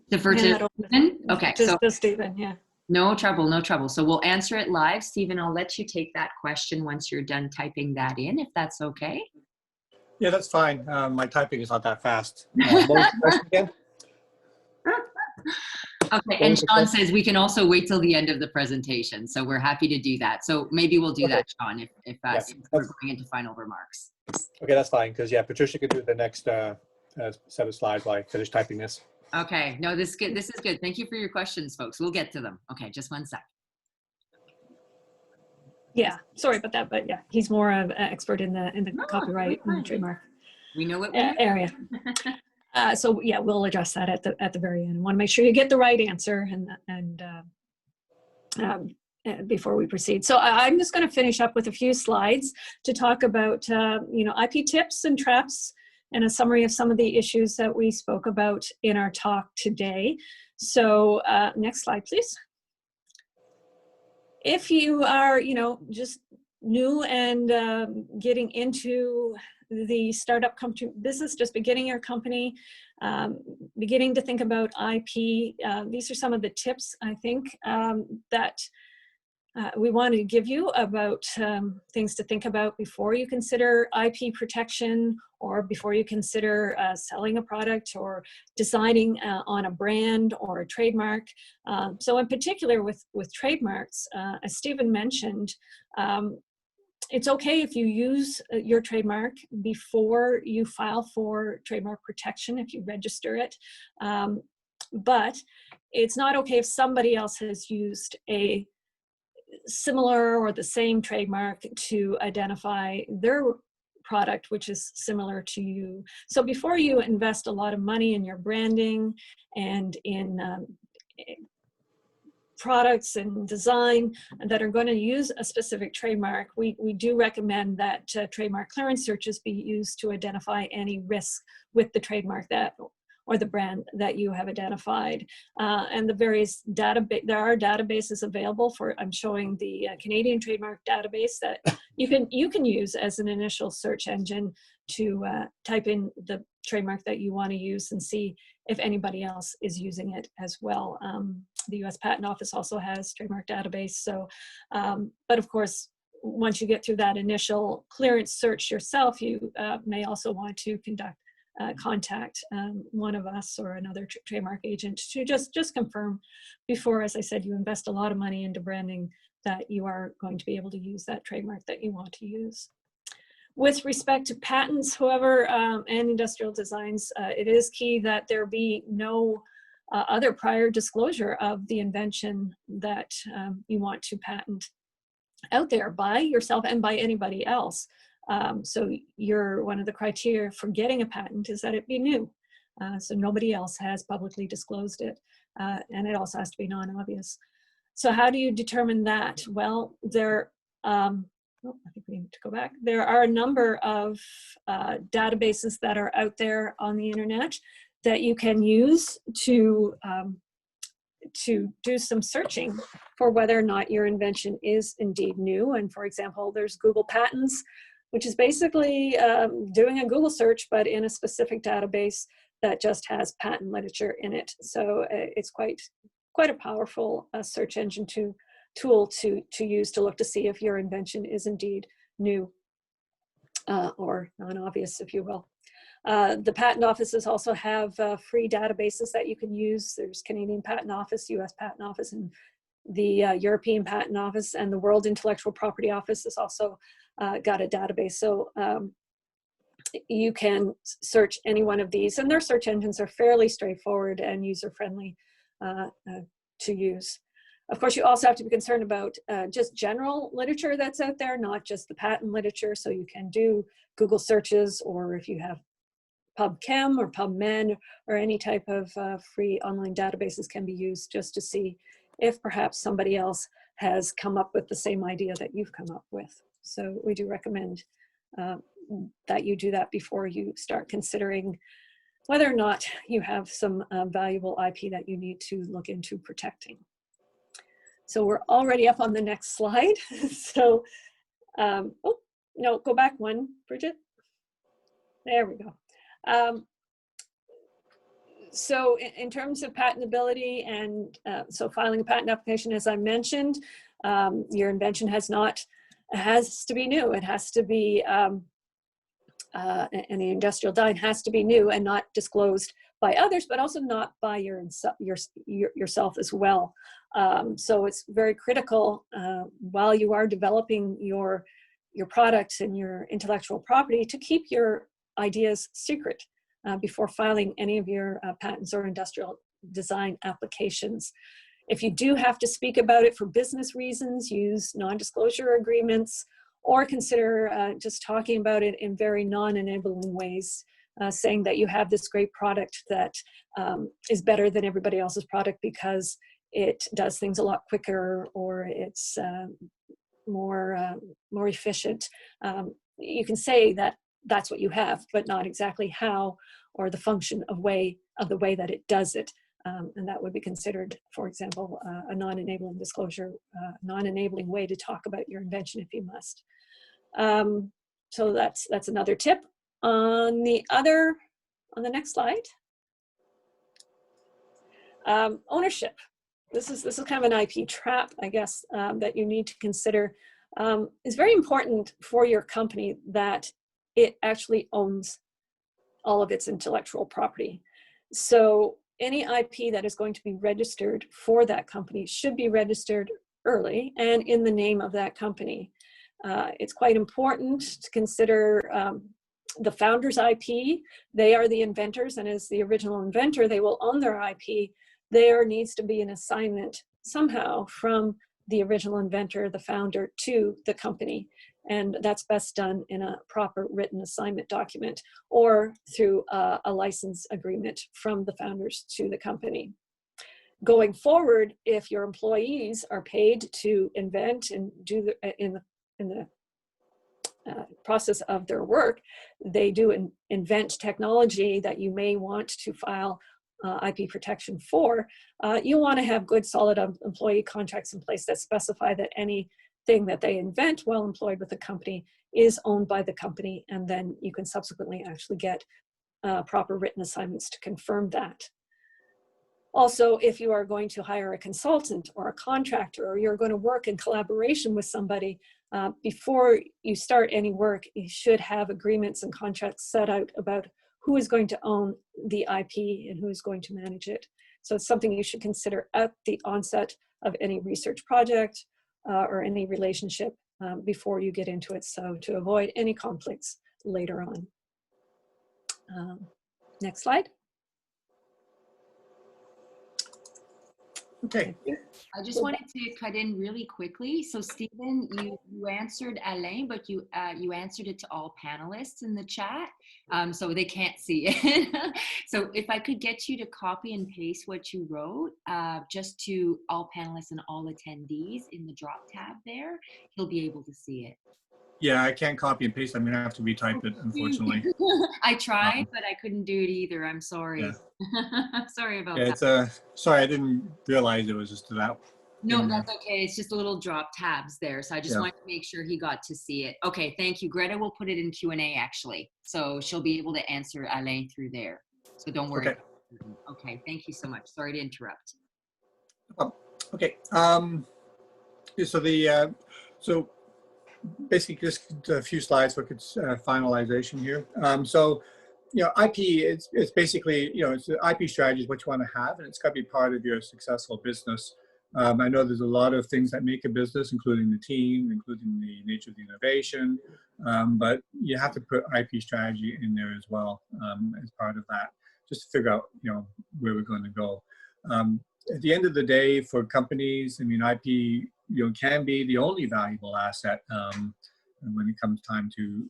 defer to Stephen? Okay, just to Stephen, yeah. No trouble, no trouble. So we'll answer it live. Stephen, I'll let you take that question once you're done typing that in, if that's okay. Yeah, that's fine. My typing is not that fast. What was the question again? Okay, and Sean says we can also wait till the end of the presentation. So we're happy to do that. So maybe we'll do that, Sean, if we're going into final remarks. Okay, that's fine, because yeah, Patricia could do the next set of slides while I finish typing this. Okay, no, this is good. This is good. Thank you for your questions, folks. We'll get to them. Okay, just one sec. Yeah, sorry about that, but yeah, he's more of an expert in the No, copyright fine. and trademark We know what we know. area. So yeah, we'll address that at the very end. I want to make sure you get the right answer before we proceed. So I'm just going to finish up with a few slides to talk about IP tips and traps and a summary of some of the issues that we spoke about in our talk today. So next slide, please. If you are, just new and getting into the startup company business, just beginning your company, beginning to think about IP, these are some of the tips I think that we wanted to give you about things to think about before you consider IP protection or before you consider selling a product or deciding on a brand or a trademark. So in particular with trademarks, as Stephen mentioned, it's okay if you use your trademark before you file for trademark protection, if you register it. But it's not okay if somebody else has used a similar or the same trademark to identify their product, which is similar to you. So before you invest a lot of money in your branding and in products and design that are going to use a specific trademark, we do recommend that trademark clearance searches be used to identify any risk with the trademark or the brand that you have identified. And the various there are databases available for, I'm showing the Canadian trademark database that you can use as an initial search engine to type in the trademark that you want to use and see if anybody else is using it as well. The US Patent Office also has trademark database. So, but of course, once you get through that initial clearance search yourself, you may also want to contact one of us or another trademark agent to just confirm before, as I said, you invest a lot of money into branding that you are going to be able to use that trademark that you want to use. With respect to patents, however, and industrial designs, it is key that there be no other prior disclosure of the invention that you want to patent out there by yourself and by anybody else. So one of the criteria for getting a patent is that it be new. So nobody else has publicly disclosed it. And it also has to be non-obvious. So how do you determine that? Well, I think we need to go back. There are a number of databases that are out there on the internet that you can use to do some searching for whether or not your invention is indeed new. And for example, there's Google Patents, which is basically doing a Google search, but in a specific database that just has patent literature in it. So it's quite a powerful search engine tool to use to look to see if your invention is indeed new or non-obvious, if you will. The patent offices also have free databases that you can use. There's Canadian Patent Office, US Patent Office, and the European Patent Office, and the World Intellectual Property Office has also got a database. So you can search any one of these, and their search engines are fairly straightforward and user-friendly to use. Of course, you also have to be concerned about just general literature that's out there, not just the patent literature. So you can do Google searches, or if you have PubChem or PubMed or any type of free online databases can be used just to see if perhaps somebody else has come up with the same idea that you've come up with. So we do recommend that you do that before you start considering whether or not you have some valuable IP that you need to look into protecting. So we're already up on the next slide. So, oh, no, go back one, Bridget. There we go. So in terms of patentability and so filing a patent application, as I mentioned, your invention has to be new. It has to be, and the industrial design has to be new and not disclosed by others, but also not by yourself as well. So it's very critical while you are developing your products and your intellectual property to keep your ideas secret. before filing any of your patents or industrial design applications. If you do have to speak about it for business reasons, use non-disclosure agreements, or consider just talking about it in very non-enabling ways, saying that you have this great product that is better than everybody else's product because it does things a lot quicker, or it's more efficient. You can say that that's what you have, but not exactly how or the function of the way that it does it. And that would be considered, for example, a non-enabling disclosure, non-enabling way to talk about your invention if you must. So that's another tip. On the next slide, ownership. This is kind of an IP trap, I guess, that you need to consider. It's very important for your company that it actually owns all of its intellectual property. So any IP that is going to be registered for that company should be registered early and in the name of that company. It's quite important to consider the founder's IP. They are the inventors, and as the original inventor, they will own their IP. There needs to be an assignment somehow from the original inventor, the founder, to the company. And that's best done in a proper written assignment document or through a license agreement from the founders to the company. Going forward, if your employees are paid to invent and do in the process of their work, they do invent technology that you may want to file IP protection for, you want to have good, solid employee contracts in place that specify that anything that they invent while employed with the company is owned by the company, and then you can subsequently actually get proper written assignments to confirm that. Also, if you are going to hire a consultant or a contractor, or you're going to work in collaboration with somebody, before you start any work, you should have agreements and contracts set out about who is going to own the IP and who is going to manage it. So it's something you should consider at the onset of any research project or any relationship before you get into it, so to avoid any conflicts later on. Next slide. Okay. I just wanted to cut in really quickly. So Stephen, you answered Alain, but you answered it to all panelists in the chat, so they can't see it. So if I could get you to copy and paste what you wrote, just to all panelists and all attendees in the drop tab there, he'll be able to see it. Yeah, I can't copy and paste. I'm going to have to retype it, unfortunately. I tried, but I couldn't do it either. I'm sorry. Yeah. Sorry about Yeah, that. it's sorry, I didn't realize it was just that. No, that's okay. It's just a little drop tabs there. So I just wanted to make sure he got to see it. Okay, thank you. Greta will put it in Q&A actually. So she'll be able to answer Alain through there. So don't worry. Okay. Okay, thank you so much. Sorry to interrupt. Okay. So basically just a few slides for finalization here. So, IP it's basically, it's the IP strategy is what you want to have, and it's got to be part of your successful business. I know there's a lot of things that make a business, including the team, including the nature of the innovation, but you have to put IP strategy in there as well as part of that, just to figure out, where we're going to go. At the end of the day, for companies, I mean, IP, can be the only valuable asset when it comes time to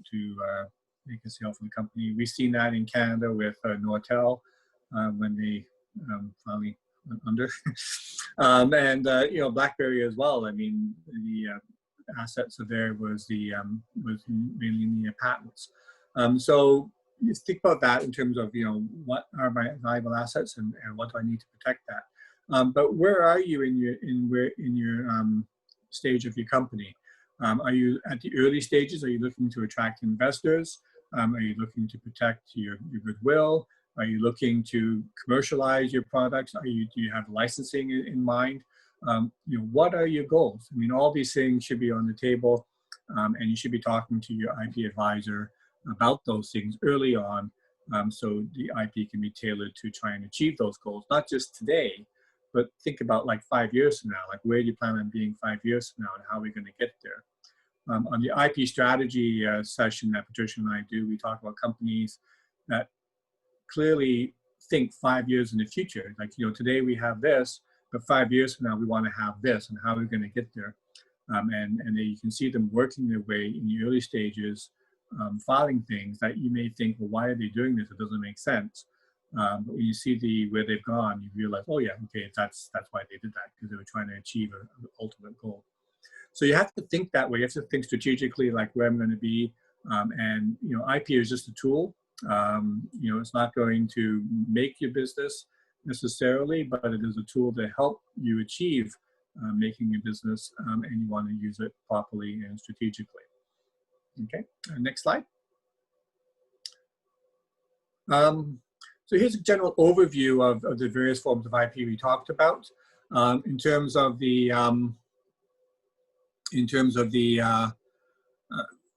make a sale for the company. We've seen that in Canada with Nortel when they finally went under, and BlackBerry as well. I mean, the assets of there was mainly the patents. So you think about that in terms of what are my valuable assets and what do I need to protect that. But where are you in your stage of your company? Are you at the early stages? Are you looking to attract investors? Are you looking to protect your goodwill? Are you looking to commercialize your products? Do you have licensing in mind? What are your goals? I mean, all these things should be on the table, and you should be talking to your IP advisor about those things early on, so the IP can be tailored to try and achieve those goals, not just today, but think about like 5 years from now. Like, where do you plan on being 5 years from now, and how are we going to get there? On the IP strategy session that Patricia and I do, we talk about companies that clearly think 5 years in the future. Like, you know, today we have this, but 5 years from now we want to have this, and how are we going to get there? And then you can see them working their way in the early stages, filing things that you may think, well, why are they doing this? It doesn't make sense. But when you see where they've gone, you realize, oh yeah, okay, that's why they did that, because they were trying to achieve an ultimate goal. So you have to think that way. You have to think strategically, like where I'm going to be. And you know, IP is just a tool. You know, it's not going to make your business necessarily, but it is a tool to help you achieve making your business, and you want to use it properly and strategically. Okay, next slide. So here's a general overview of the various forms of IP we talked about. In terms of the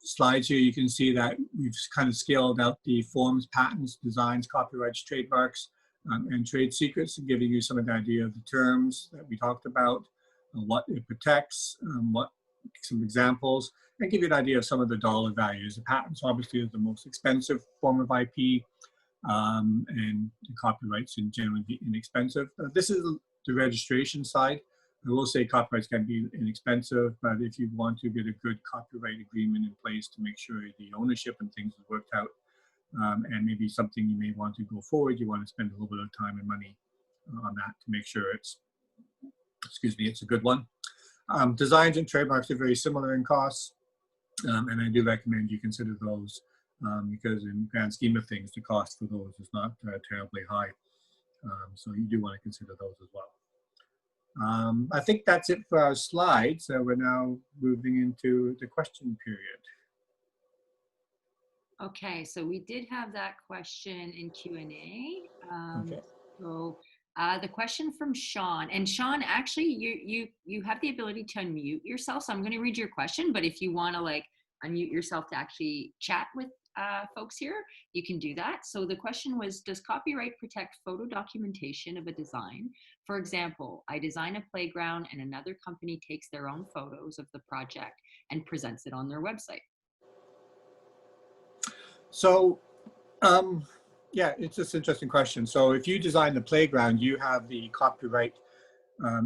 slides here, you can see that we've kind of scaled out the forms, patents, designs, copyrights, trademarks, and trade secrets, giving you some of the idea of the terms that we talked about, what it protects, some examples, and give you an idea of some of the dollar values. The patents obviously is the most expensive form of IP, and the copyrights can generally be inexpensive. This is the registration side. I will say copyrights can be inexpensive, but if you want to get a good copyright agreement in place to make sure the ownership and things is worked out, and maybe something you may want to go forward, you want to spend a little bit of time and money on that to make sure it's, it's a good one. Designs and trademarks are very similar in costs, and I do recommend you consider those because in the grand scheme of things, the cost for those is not terribly high. So you do want to consider those as well. I think that's it for our slides. We're now moving into the question period. Okay, so we did have that question in Q&A. Okay. So the question from Sean, and Sean, actually, you have the ability to unmute yourself. So I'm going to read your question, but if you want to like unmute yourself to actually chat with folks here, you can do that. So the question was, does copyright protect photo documentation of a design? For example, I design a playground and another company takes their own photos of the project and presents it on their website. So, yeah, it's just an interesting question. So if you design the playground, you have the copyright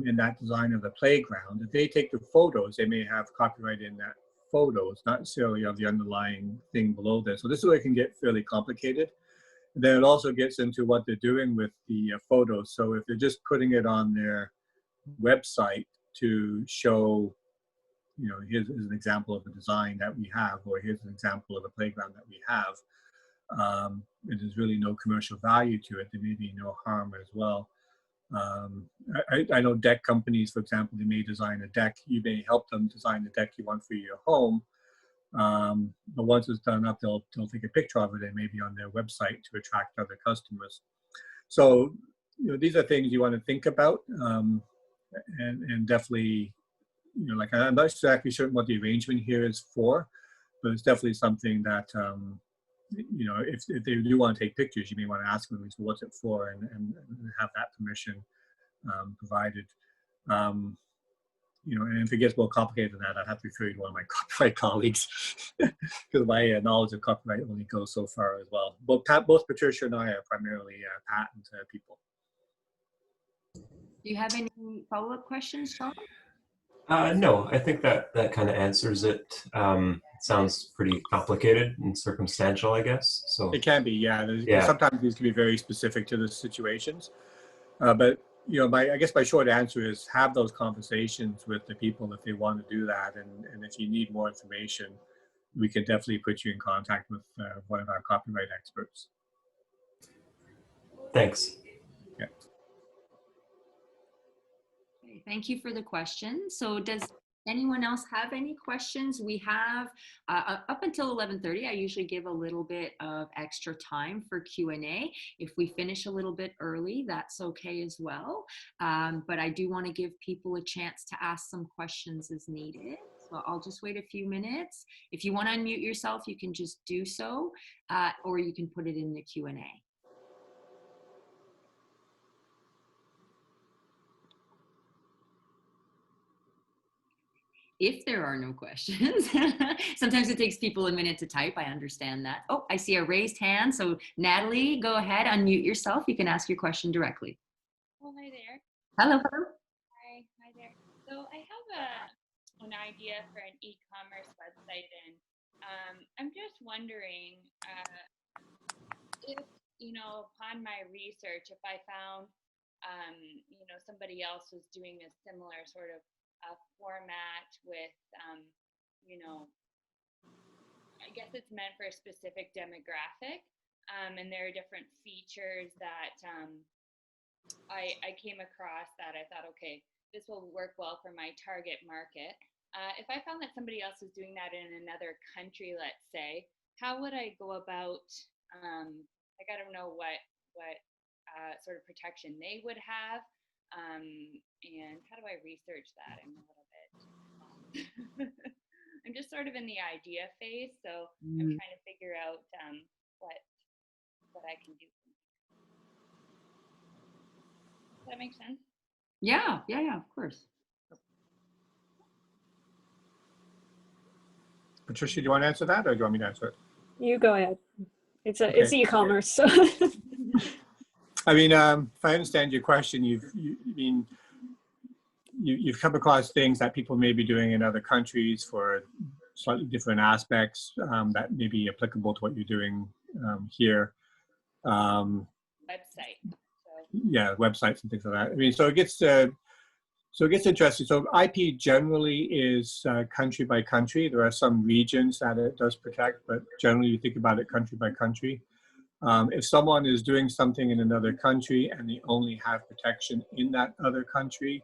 in that design of the playground. If they take the photos, they may have copyright in that photos, not necessarily of the underlying thing below there. So this is where it can get fairly complicated. And then it also gets into what they're doing with the photos. So if they're just putting it on their website to show, you know, here's an example of a design that we have, or here's an example of a playground that we have, and there's really no commercial value to it, there may be no harm as well. I know deck companies, for example, they may design a deck. You may help them design the deck you want for your home. But once it's done up, they'll take a picture of it and maybe on their website to attract other customers. So, you know, these are things you want to think about, and definitely, you know, like I'm not exactly certain what the arrangement here is for, but it's definitely something that, you know, if they do want to take pictures, you may want to ask them, so what's it for, and have that permission provided. You know, and if it gets more complicated than that, I'd have to refer you to one of my copyright colleagues because my knowledge of copyright only goes so far as well. Both Patricia and I are primarily patent people. Do you have any follow-up questions, Sean? No, I think that kind of answers it. It sounds pretty complicated and circumstantial, I guess. So it can be, yeah. Yeah. Sometimes these can be very specific to the situations, but you know, I guess my short answer is have those conversations with the people if they want to do that, and if you need more information, we can definitely put you in contact with one of our copyright experts. Thanks. Yeah. Okay, thank you for the question. So does anyone else have any questions? We have up until 11:30. I usually give a little bit of extra time for Q&A. If we finish a little bit early, that's okay as well. But I do want to give people a chance to ask some questions as needed. So I'll just wait a few minutes. If you want to unmute yourself, you can just do so, or you can put it in the Q&A. if there are no questions, sometimes it takes people a minute to type. I understand that. Oh, I see a raised hand. So Natalie, go ahead, unmute yourself. You can ask your question directly. Oh, hi there. Hello. Hi there. So I have an idea for an e-commerce website, and I'm just wondering if, upon my research, if I found, somebody else was doing a similar sort of format with, I guess it's meant for a specific demographic, and there are different features that I came across that I thought, okay, this will work well for my target market. If I found that somebody else was doing that in another country, let's say, how would I go about, like, I don't know what sort of protection they would have, and how do I research that? I'm a little bit, I'm just sort of in the idea phase, so I'm trying to figure out what I can do. Does that make sense? Yeah, of course. Patricia, do you want to answer that, or do you want me to answer it? You go ahead. It's Okay. e-commerce. So. I mean, if I understand your question, you've come across things that people may be doing in other countries for slightly different aspects that may be applicable to what you're doing here. Website. Yeah, websites and things like that. I mean, so it gets interesting. So IP generally is country by country. There are some regions that it does protect, but generally you think about it country by country. If someone is doing something in another country and they only have protection in that other country,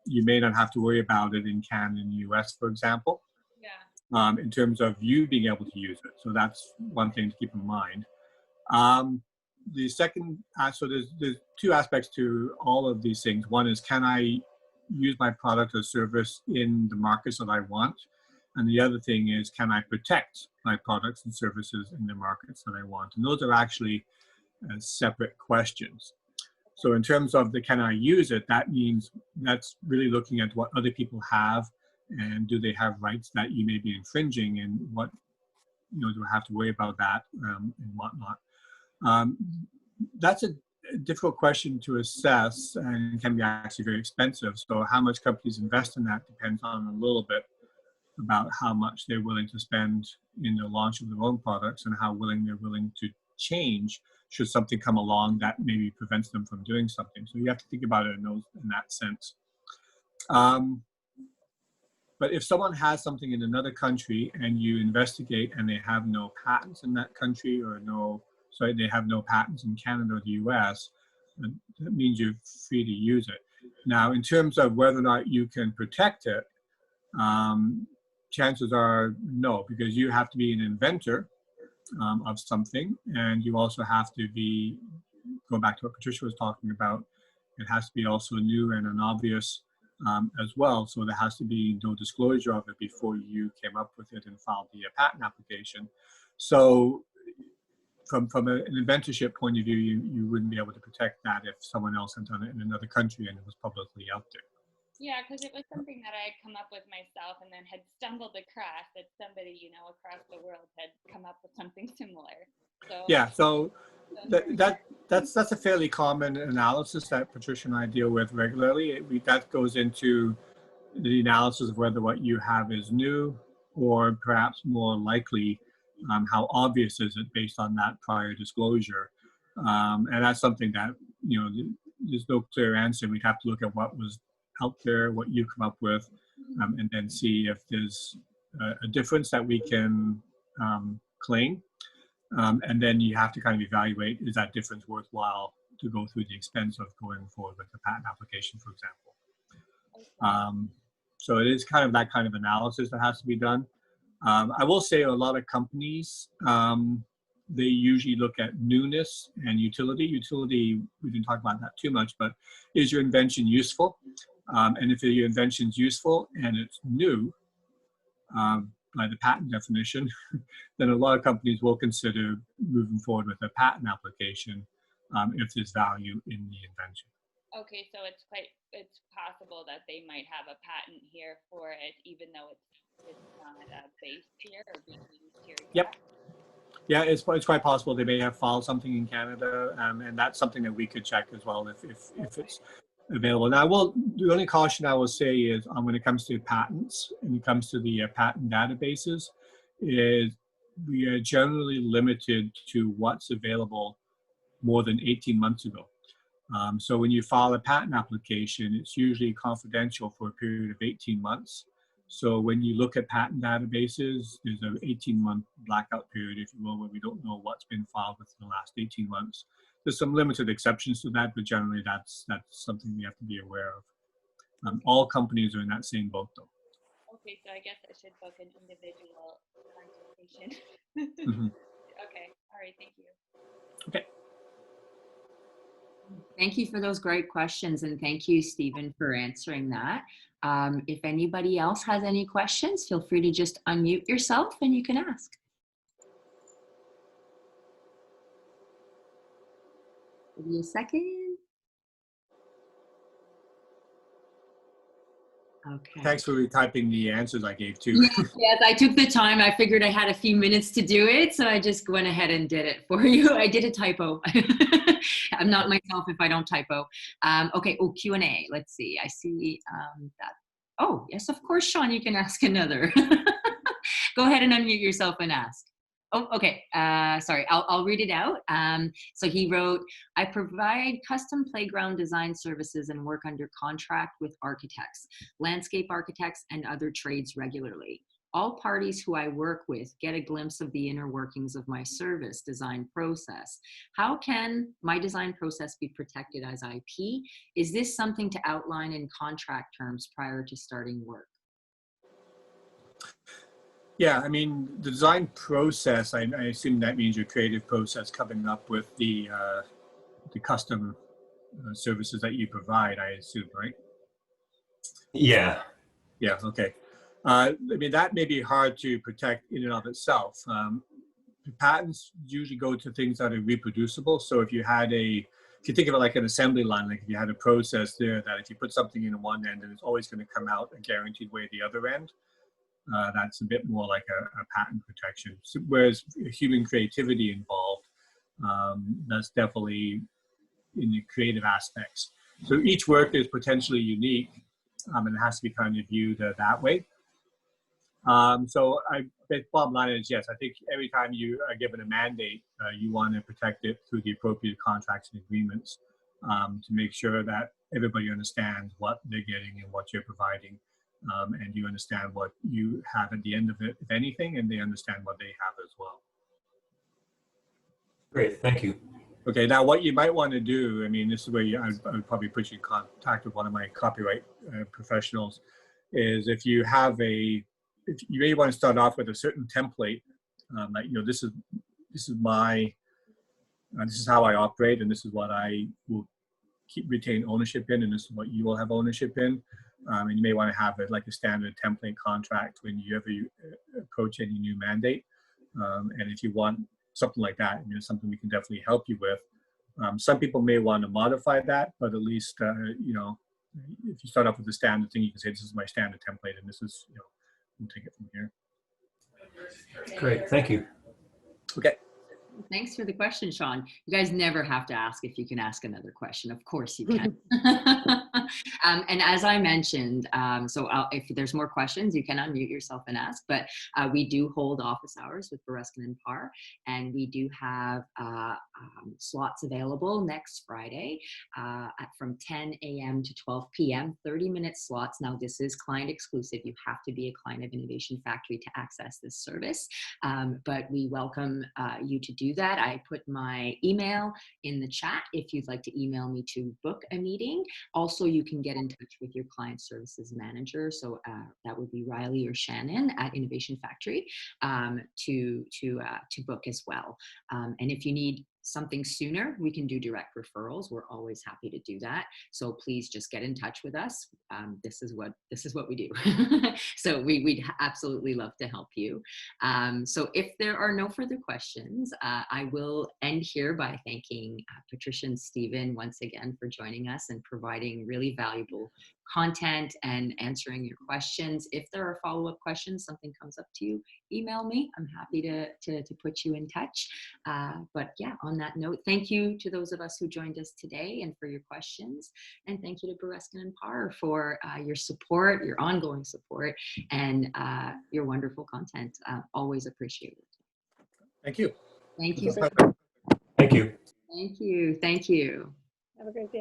you may not have to worry about it in Canada and the US, for example, in terms of you being able to use it. So that's one thing to keep in mind. The second, so there's two aspects to all of these things. One is, can I use my product or service in the markets that I want? And the other thing is, can I protect my products and services in the markets that I want? And those are actually separate questions. So in terms of the can I use it, that means that's really looking at what other people have, and do they have rights that you may be infringing, and what, do I have to worry about that and whatnot. That's a difficult question to assess and can be actually very expensive. So how much companies invest in that depends on a little bit about how much they're willing to spend in the launch of their own products and how willing they're willing to change should something come along that maybe prevents them from doing something. So you have to think about it in that sense. But if someone has something in another country and you investigate and they have no patents in that country, or they have no patents in Canada or the US, that means you're free to use it. Now, in terms of whether or not you can protect it, chances are no, because you have to be an inventor of something, and you also have to go back to what Patricia was talking about, it has to be also new and unobvious as well. So there has to be no disclosure of it before you came up with it and filed the patent application. So from an inventorship point of view, you wouldn't be able to protect that if someone else had done it in another country and it was publicly out there. Yeah, because it was something that I had come up with myself and then had stumbled across that somebody, across the world had come up with something similar. So yeah, so that's a fairly common analysis that Patricia and I deal with regularly. That goes into the analysis of whether what you have is new, or perhaps more likely, how obvious is it based on that prior disclosure. And that's something that, there's no clear answer. We'd have to look at what was out there, what you come up with, and then see if there's a difference that we can claim. And then you have to kind of evaluate, is that difference worthwhile to go through the expense of going forward with the patent application, for example. So it is kind of that kind of analysis that has to be done. I will say a lot of companies, they usually look at newness and utility. Utility, we didn't talk about that too much, but is your invention useful? And if your invention is useful and it's new, by the patent definition, then a lot of companies will consider moving forward with a patent application if there's value in the invention. Okay, so it's possible that they might have a patent here for it, even though it's not based here or being used here Yep. yet. Yeah, it's quite possible they may have filed something in Canada, and that's something that we could check as well if it's available. Now, the only caution I will say is when it comes to patents, when it comes to the patent databases, is we are generally limited to what's available more than 18 months ago. So when you file a patent application, it's usually confidential for a period of 18 months. So when you look at patent databases, there's an 18-month blackout period, if you will, where we don't know what's been filed within the last 18 months. There's some limited exceptions to that, but generally that's something we have to be aware of. All companies are in that same boat, though. Okay, so I guess I should book an individual consultation. Mm-hmm. Okay, all right, thank you. Okay. Thank you for those great questions, and thank you, Stephen, for answering that. If anybody else has any questions, feel free to just unmute yourself and you can ask. Give me a second. Okay. Thanks for retyping the answers I gave too. Yes, I took the time. I figured I had a few minutes to do it, so I just went ahead and did it for you. I did a typo. I'm not myself if I don't typo. Okay, Q&A. Let's see. I see that. Oh, yes, of course, Sean, you can ask another. Go ahead and unmute yourself and ask. Oh, okay. Sorry, I'll read it out. So he wrote, I provide custom playground design services and work under contract with architects, landscape architects, and other trades regularly. All parties who I work with get a glimpse of the inner workings of my service design process. How can my design process be protected as IP? Is this something to outline in contract terms prior to starting work? Yeah, I mean, the design process, I assume that means your creative process coming up with the custom services that you provide, I assume, right? Yeah. Yeah, okay. I mean, that may be hard to protect in and of itself. Patents usually go to things that are reproducible. So if you think of it like an assembly line, like if you had a process there that if you put something in one end and it's always going to come out a guaranteed way the other end, that's a bit more like a patent protection. So, whereas human creativity involved, that's definitely in the creative aspects. So each work is potentially unique, and it has to be kind of viewed that way. So bottom line is yes, I think every time you are given a mandate, you want to protect it through the appropriate contracts and agreements to make sure that everybody understands what they're getting and what you're providing. And you understand what you have at the end of it, if anything, and they understand what they have as well. Great, thank you. Okay, now what you might want to do, I mean, this is where I would probably put you in contact with one of my copyright professionals, is if you may want to start off with a certain template, like, this is how I operate, and this is what I will retain ownership in, and this is what you will have ownership in. And you may want to have it like a standard template contract when you ever approach any new mandate. And if you want something like that, it's something we can definitely help you with. Some people may want to modify that, but at least, if you start off with the standard thing, you can say, this is my standard template, and this is, we'll take it from here. Great, thank you. Okay. Thanks for the question, Sean. You guys never have to ask if you can ask another question. Of course you can. And as I mentioned, if there's more questions, you can unmute yourself and ask, but we do hold office hours with Bereskin Parr, and we do have slots available next Friday from 10 a.m. to 12 p.m., 30-minute slots. Now, this is client exclusive. You have to be a client of Innovation Factory to access this service, but we welcome you to do that. I put my email in the chat if you'd like to email me to book a meeting. Also, you can get in touch with your client services manager. So that would be Riley or Shannon at Innovation Factory to book as well. And if you need something sooner, we can do direct referrals. We're always happy to do that. So please just get in touch with us. This is what we do. So we'd absolutely love to help you. So if there are no further questions, I will end here by thanking Patricia and Stephen once again for joining us and providing really valuable content and answering your questions. If there are follow-up questions, something comes up to you, email me. I'm happy to put you in touch. But yeah, on that note, thank you to those of us who joined us today and for your questions. And thank you to Bereskin and Parr for your support, your ongoing support, and your wonderful content. Always appreciate it. Thank you. Thank you. Thank you. Thank you. Thank you. Have a great day.